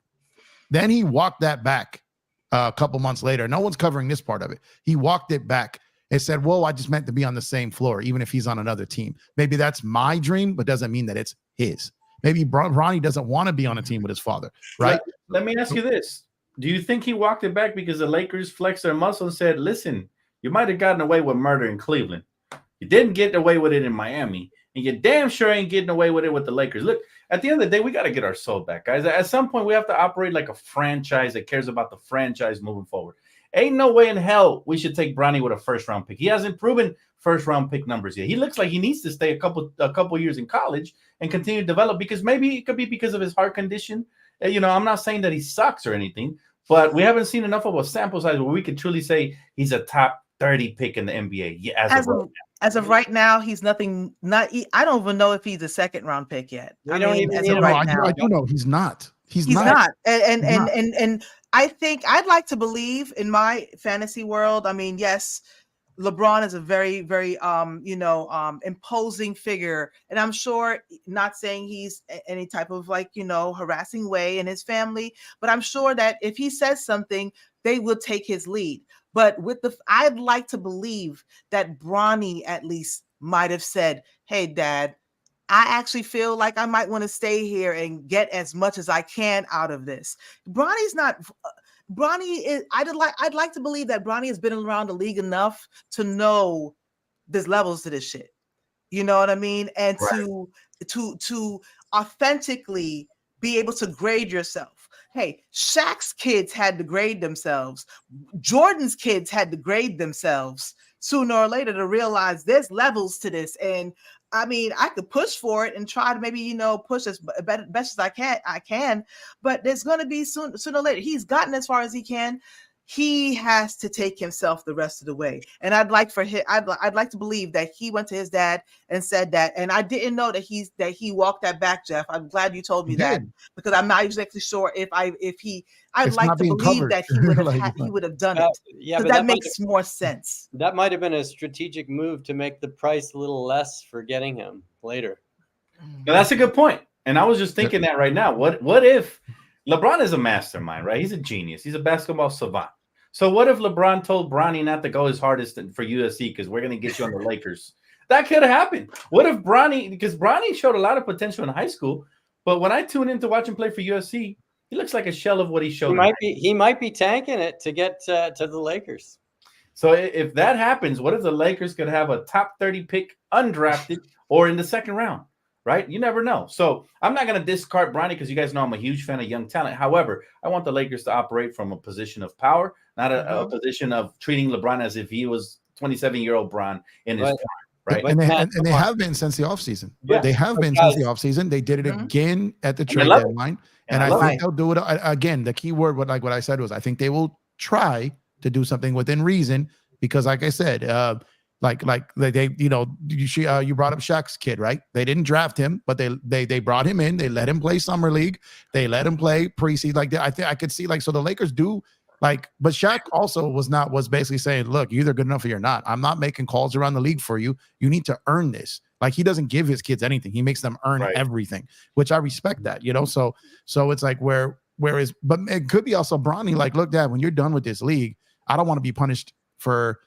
Then he walked that back a couple months later. No one's covering this part of it. He walked it back and said, whoa, I just meant to be on the same floor, even if he's on another team. Maybe that's my dream, but doesn't mean that it's his. Maybe Bronny doesn't want to be on a team with his father, right? Let me ask you this. Do you think he walked it back because the Lakers flexed their muscle and said, listen, you might have gotten away with murder in Cleveland. You didn't get away with it in Miami. And you damn sure ain't getting away with it with the Lakers. Look, at the end of the day, we got to get our soul back, guys. At some point, we have to operate like a franchise that cares about the franchise moving forward. Ain't no way in hell we should take Bronny with a first-round pick. He hasn't proven first-round pick numbers yet. He looks like he needs to stay a couple years in college and continue to develop, because maybe it could be because of his heart condition. You know, I'm not saying that he sucks or anything, but we haven't seen enough of a sample size where we could truly say he's a top 30 pick in the NBA. Yeah, as of right now, he's nothing. I don't even know if he's a second-round pick yet. I do know he's not. He's not. And I think I'd like to believe in my fantasy world. I mean, yes, LeBron is a very, very, imposing figure. And I'm sure, not saying he's any type of harassing way in his family, but I'm sure that if he says something, they will take his lead. But I'd like to believe that Bronny at least might have said, hey, Dad, I actually feel like I might want to stay here and get as much as I can out of this. I'd like to believe that Bronny has been around the league enough to know there's levels to this shit. You know what I mean? And to authentically be able to grade yourself. Hey, Shaq's kids had to grade themselves. Jordan's kids had to grade themselves sooner or later to realize there's levels to this. And I mean, I could push for it and try to maybe, push as best as I can, but there's going to be sooner or later. He's gotten as far as he can. He has to take himself the rest of the way. And I'd like to believe that he went to his dad and said that. And I didn't know that he walked that back, Jeff. I'm glad you told me that, because I'm not exactly sure I'd like to believe that he would have done it. Yeah, but that makes more sense. That might have been a strategic move to make the price a little less for getting him later. Now, that's a good point. And I was just thinking that right now. What if LeBron is a mastermind, right? He's a genius. He's a basketball savant. So what if LeBron told Bronny not to go his hardest for USC because we're going to get you on the Lakers? That could have happened. What if because Bronny showed a lot of potential in high school, but when I tune in to watch him play for USC, he looks like a shell of what he showed. He might be tanking it to get to the Lakers. So if that happens, what if the Lakers could have a top 30 pick undrafted or in the second round? Right? You never know. So I'm not going to discard Bronny because you guys know I'm a huge fan of young talent. However, I want the Lakers to operate from a position of power, not a position of treating LeBron as if he was 27-year-old Bron in his prime. Right? And they have been since the offseason. Yeah. They have been since the offseason. They did it again at the trade deadline. And I think they'll do it again. The key word, what I said was, I think they will try to do something within reason, because like I said, you brought up Shaq's kid, right? They didn't draft him, but they brought him in. They let him play summer league. They let him play preseason. Like I could see, so the Lakers do Like, but Shaq also was basically saying, look, you're either good enough or you're not. I'm not making calls around the league for you. You need to earn this. Like, he doesn't give his kids anything. He makes them earn everything, which I respect that, you know? So it's like whereas, but it could be also Bronny, like, look, Dad, when you're done with this league, I don't want to be punished for,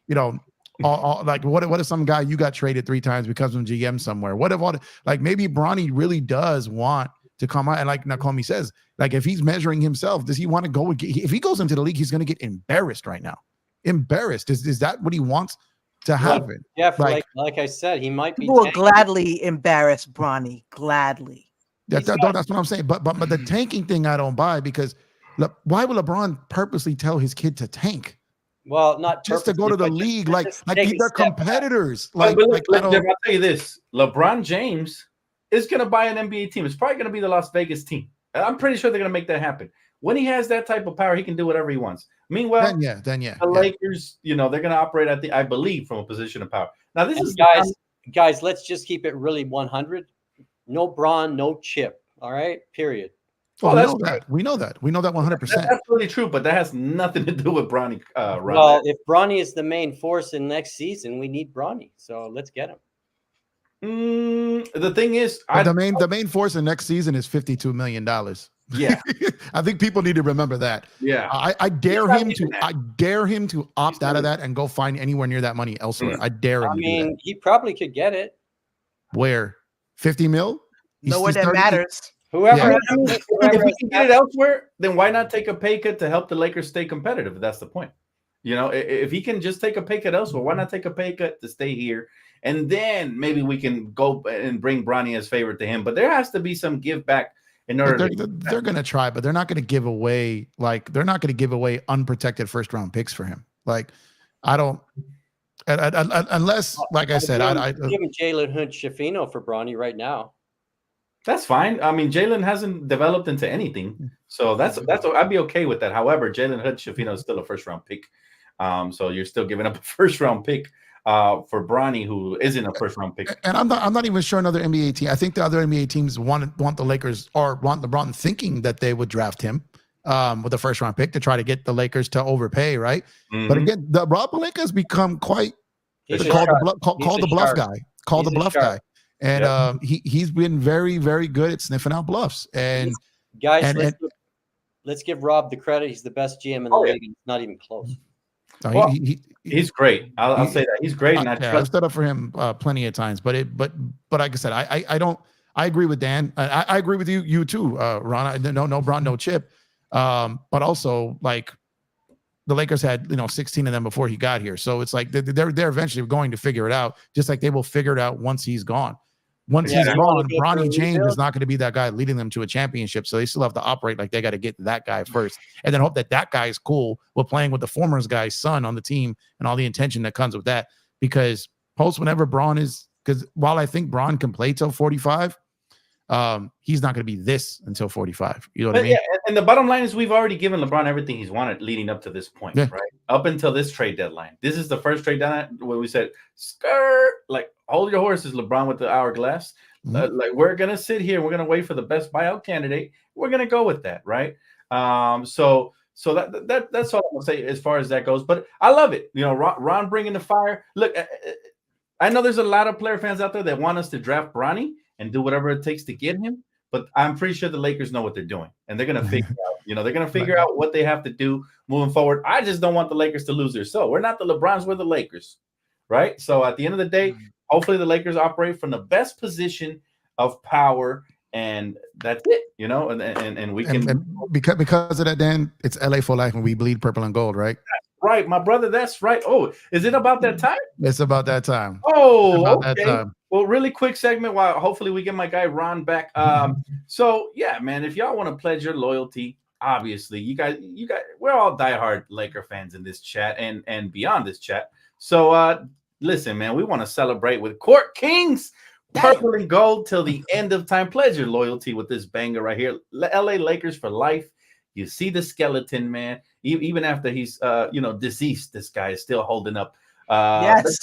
you know, all like, what if some guy you got traded 3 times because of GM somewhere? What if like maybe Bronny really does want to come out, and like Nakomi says, like, if he's measuring himself, does he want to go? If he goes into the league, he's going to get embarrassed right now. Embarrassed. Is that what he wants to happen? Yeah, like I said, he might be. People will gladly embarrass Bronny. Gladly. That's what I'm saying. But the tanking thing, I don't buy, because why would LeBron purposely tell his kid to tank? Well, not just to go to the league, like they're competitors. Jeff, I'll tell you this: LeBron James is going to buy an NBA team. It's probably going to be the Las Vegas team. I'm pretty sure they're going to make that happen. When he has that type of power, he can do whatever he wants. Meanwhile, then the Lakers, you know, they're going to operate I believe, from a position of power. Now, this is guys. Let's just keep it really 100. No Bron, no Chip. All right, period. Oh, we know that 100%. That's absolutely true, but that has nothing to do with Bronny. Well, if Bronny is the main force in next season, we need Bronny. So let's get him. The thing is, the main force in next season is $52 million. Yeah, I think people need to remember that. Yeah, I dare him to opt out of that and go find anywhere near that money elsewhere. I dare him. I mean, he probably could get it. Where? 50 mil? Nowhere that matters. Whoever, if he can get it elsewhere, then why not take a pay cut to help the Lakers stay competitive? That's the point. You know, if he can just take a pay cut elsewhere, why not take a pay cut to stay here? And then maybe we can go and bring Bronny as favorite to him. But there has to be some give back in order. They're going to try, but they're not going to give away unprotected first round picks for him. Like, I don't. Unless, like I said, I give him Jalen Hood-Schifino for Bronny right now. That's fine. I mean, Jalen hasn't developed into anything, so that's I'd be okay with that. However, Jalen Hood-Schifino is still a first round pick, so you're still giving up a first round pick for Bronny, who isn't a first round pick. And I'm not even sure another NBA team. I think the other NBA teams want the Lakers or want LeBron thinking that they would draft him with a first round pick to try to get the Lakers to overpay, right? Mm-hmm. But again, Rob Pelinka has become quite called the bluff guy. And he's been very, very good at sniffing out bluffs. And guys, let's give Rob the credit. He's the best GM in the league. It's not even close. Well, he's great. I'll say that he's great. And I've stood up for him plenty of times. But like I said, I agree with Dan. I agree with you too, Ron. No Bron, no Chip. But also, like, the Lakers had 16 of them before he got here. So it's like they're eventually going to figure it out, just like they will figure it out once he's gone. Once he's gone, Bronny James is not going to be that guy leading them to a championship. So they still have to operate like they got to get that guy first, and then hope that guy is cool with playing with the former guy's son on the team and all the intention that comes with that. Because whenever Bron is, because while I think Bron can play till 45, he's not going to be this until 45. You know what I mean? Yeah, and the bottom line is we've already given LeBron everything he's wanted leading up to this point, right? Up until this trade deadline. This is the first trade deadline where we said, skirt, like, hold your horses, LeBron, with the hourglass. Mm-hmm. Like, we're going to sit here. We're going to wait for the best buyout candidate. We're going to go with that, right? So that's all I'm going to say as far as that goes. But I love it. Ron bringing the fire. Look, I know there's a lot of player fans out there that want us to draft Bronny and do whatever it takes to get him. But I'm pretty sure the Lakers know what they're doing, and they're going to figure out, they're going to figure out what they have to do moving forward. I just don't want the Lakers to lose their soul. We're not the LeBrons, we're the Lakers, right? So at the end of the day, hopefully the Lakers operate from the best position of power, and that's it, and we can. And because of that, Dan, it's LA for life, and we bleed purple and gold, right? Right, my brother, that's right. Oh, is it about that time? It's about that time. Oh, okay. That time. Well, really quick segment while hopefully we get my guy Ron back. So yeah, man, if y'all want to pledge your loyalty, obviously you guys, we're all diehard Laker fans in this chat and beyond this chat. So listen, man, we want to celebrate with Court Kings, purple and gold till the end of time. Pledge your loyalty with this banger right here. LA Lakers for life. You see the skeleton, man. Even after he's deceased, this guy is still holding up. Yes.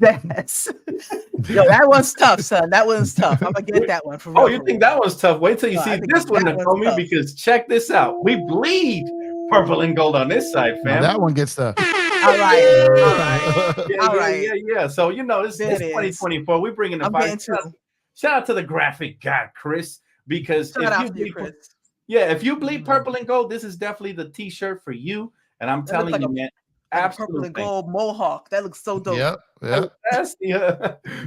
Yes. Yo, that one's tough, son. That one's tough. I'm gonna get that one for real. Oh, you think that one's tough? Wait till you see this one, Nakomi, because check this out. We bleed purple and gold on this side, Now fam. that one gets the. All right. Yeah. So it's There it is. 2024. We're bringing the I'm fire. getting Shout out to the graphic god, Chris, because Shout out to you, Chris. if you bleed purple and gold, this is definitely the T-shirt for you. And I'm telling you, man, purple and gold mohawk. That looks so dope. Yep.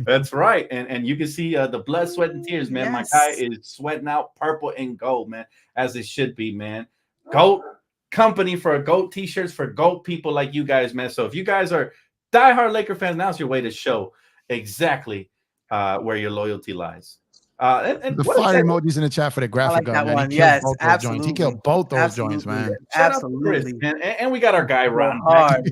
That's right. And you can see the blood, sweat, and tears, man. Yes. My guy is sweating out purple and gold, man, as it should be, man. Goat company for goat T-shirts for goat people like you guys, man. So if you guys are diehard Laker fans, now's your way to show exactly where your loyalty lies. And the fire emojis in the chat for the graphic like man. One. Yes, absolutely. He killed both those joints, man. Absolutely. And we got our guy Ron.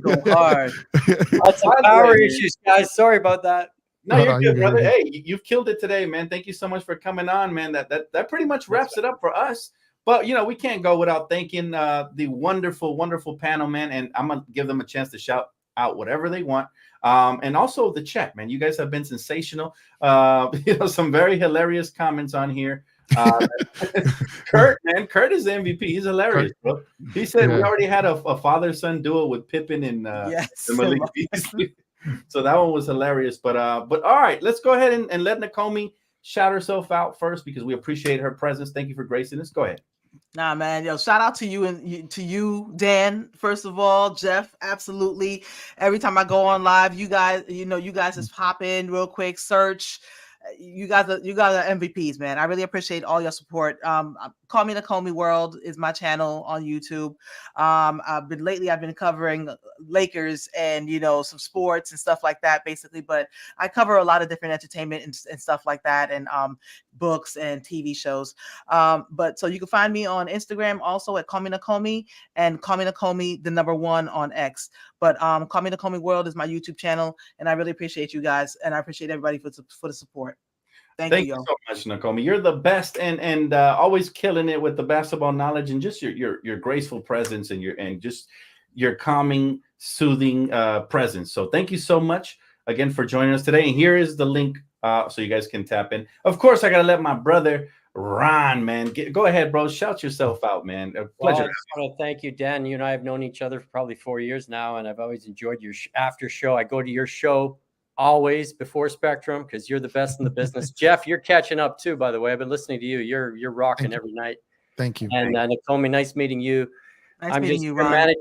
Go hard. That's some power issues, guys. Sorry about that. No, you're good, brother. Hey, you've killed it today, man. Thank you so much for coming on, man. That pretty much wraps it up for us. But we can't go without thanking the wonderful, wonderful panel, man. And I'm gonna give them a chance to shout out whatever they want. And also the chat, man. You guys have been sensational. Some very hilarious comments on here. Kurt is the MVP. He's hilarious, bro. He said we already had a father-son duo with Pippen and Malik Beasley. So that one was hilarious. But all right, let's go ahead and let Nakomi shout herself out first because we appreciate her presence. Thank you for gracing us. Go ahead. Nah, man, shout out to you and to you, Dan. First of all, Jeff, absolutely. Every time I go on live, you guys just pop in real quick, search. You guys are MVPs, man. I really appreciate all your support. Call Me Nakomi World is my channel on YouTube. I've been covering Lakers and some sports and stuff like that, basically. But I cover a lot of different entertainment and stuff like that, and books and TV shows. But so you can find me on Instagram also at Call Me Nakomi and Call Me Nakomi #1 on X. But Call Me Nakomi World is my YouTube channel, and I really appreciate you guys, and I appreciate everybody for the support. Thank you so much, Nakomi. You're the best, and always killing it with the basketball knowledge and just your graceful presence and just your calming, soothing presence. So thank you so much again for joining us today. And here is the link so you guys can tap in. Of course, I gotta let my brother Ron, man, go ahead, bro. Shout yourself out, man. A pleasure. I just want to thank you, Dan. You and I have known each other for probably 4 years now, and I've always enjoyed your after show. I go to your show always before Spectrum because you're the best in the business. Jeff, you're catching up too, by the way. I've been listening to you. You're rocking every night. Thank you. And Nakomi, nice meeting you. Nice meeting you, Ron.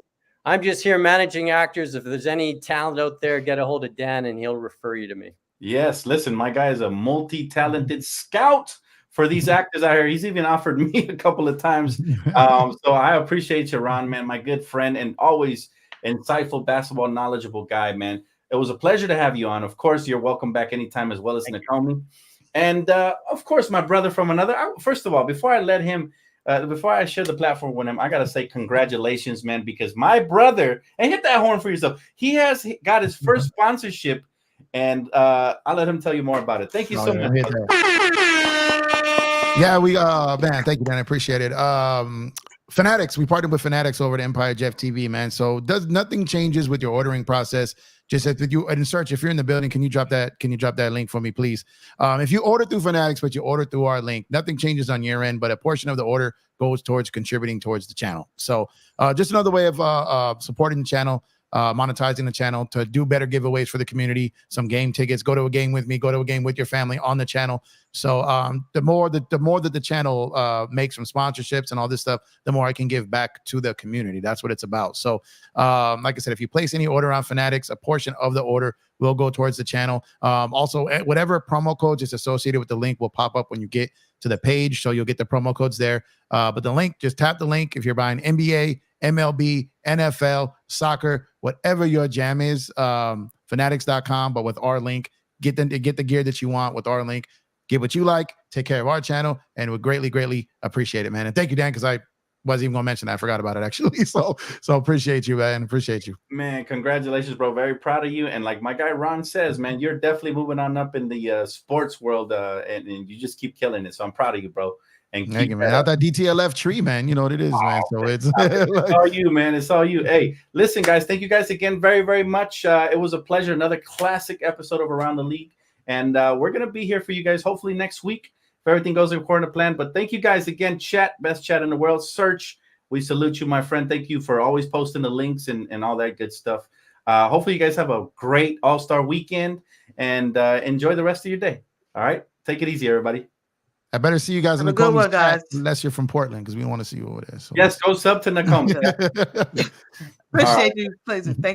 I'm just here managing actors. If there's any talent out there, get a hold of Dan and he'll refer you to me. Yes, listen, my guy is a multi-talented scout for these actors out here. He's even offered me a couple of times. So I appreciate you, Ron, man, my good friend and always insightful basketball knowledgeable guy, man. It was a pleasure to have you on. Of course, you're welcome back anytime as well as Nakomi. And of course, my brother from another. First of all, before I let him, before I share the platform with him, I got to say congratulations, man, because my brother, and hit that horn for yourself, he has got his first sponsorship, and I'll let him tell you more about it. Thank you so much. Yeah, man, thank you, man. I appreciate it. Fanatics, we partnered with Fanatics over at EmpireJeffTV, man. So nothing changes with your ordering process. Just if you and search, if you're in the building, can you drop that link for me, please? If you order through Fanatics, but you order through our link, nothing changes on your end, but a portion of the order goes towards contributing towards the channel. So just another way of supporting the channel, monetizing the channel to do better giveaways for the community, some game tickets, go to a game with me, go to a game with your family on the channel. So the more that the channel makes from sponsorships and all this stuff, the more I can give back to the community. That's what it's about. So like I said, if you place any order on Fanatics, a portion of the order will go towards the channel. Also, whatever promo code is associated with the link will pop up when you get to the page. So you'll get the promo codes there. But the link, just tap the link if you're buying NBA, MLB, NFL, soccer, whatever your jam is, fanatics.com. But with our link, get the gear that you want with our link. Get what you like, take care of our channel, and would greatly, greatly appreciate it, man. And thank you, Dan, because I wasn't even going to mention that. I forgot about it, actually. So appreciate you, man. Appreciate you. Man, congratulations, bro. Very proud of you. And like my guy Ron says, man, you're definitely moving on up in the sports world, and you just keep killing it. So I'm proud of you, bro. And thank you, man. Out that DTLF tree, man. You know what it is, man. So it's all you, man. It's all you. Hey, listen, guys. Thank you guys again very, very much. It was a pleasure. Another classic episode of Around the League. And we're going to be here for you guys hopefully next week if everything goes according to plan. But thank you guys again. Chat, best chat in the world. Search, We salute you, my friend. Thank you for always posting the links and all that good stuff. Hopefully you guys have a great All-Star weekend and enjoy the rest of your day. All right. Take it easy, everybody. I better see you guys in Have the a good one, chat, guys. unless you're from Portland, because we want to see you over there. So. Yes, go sub to Nakomi. Appreciate you, please. Thank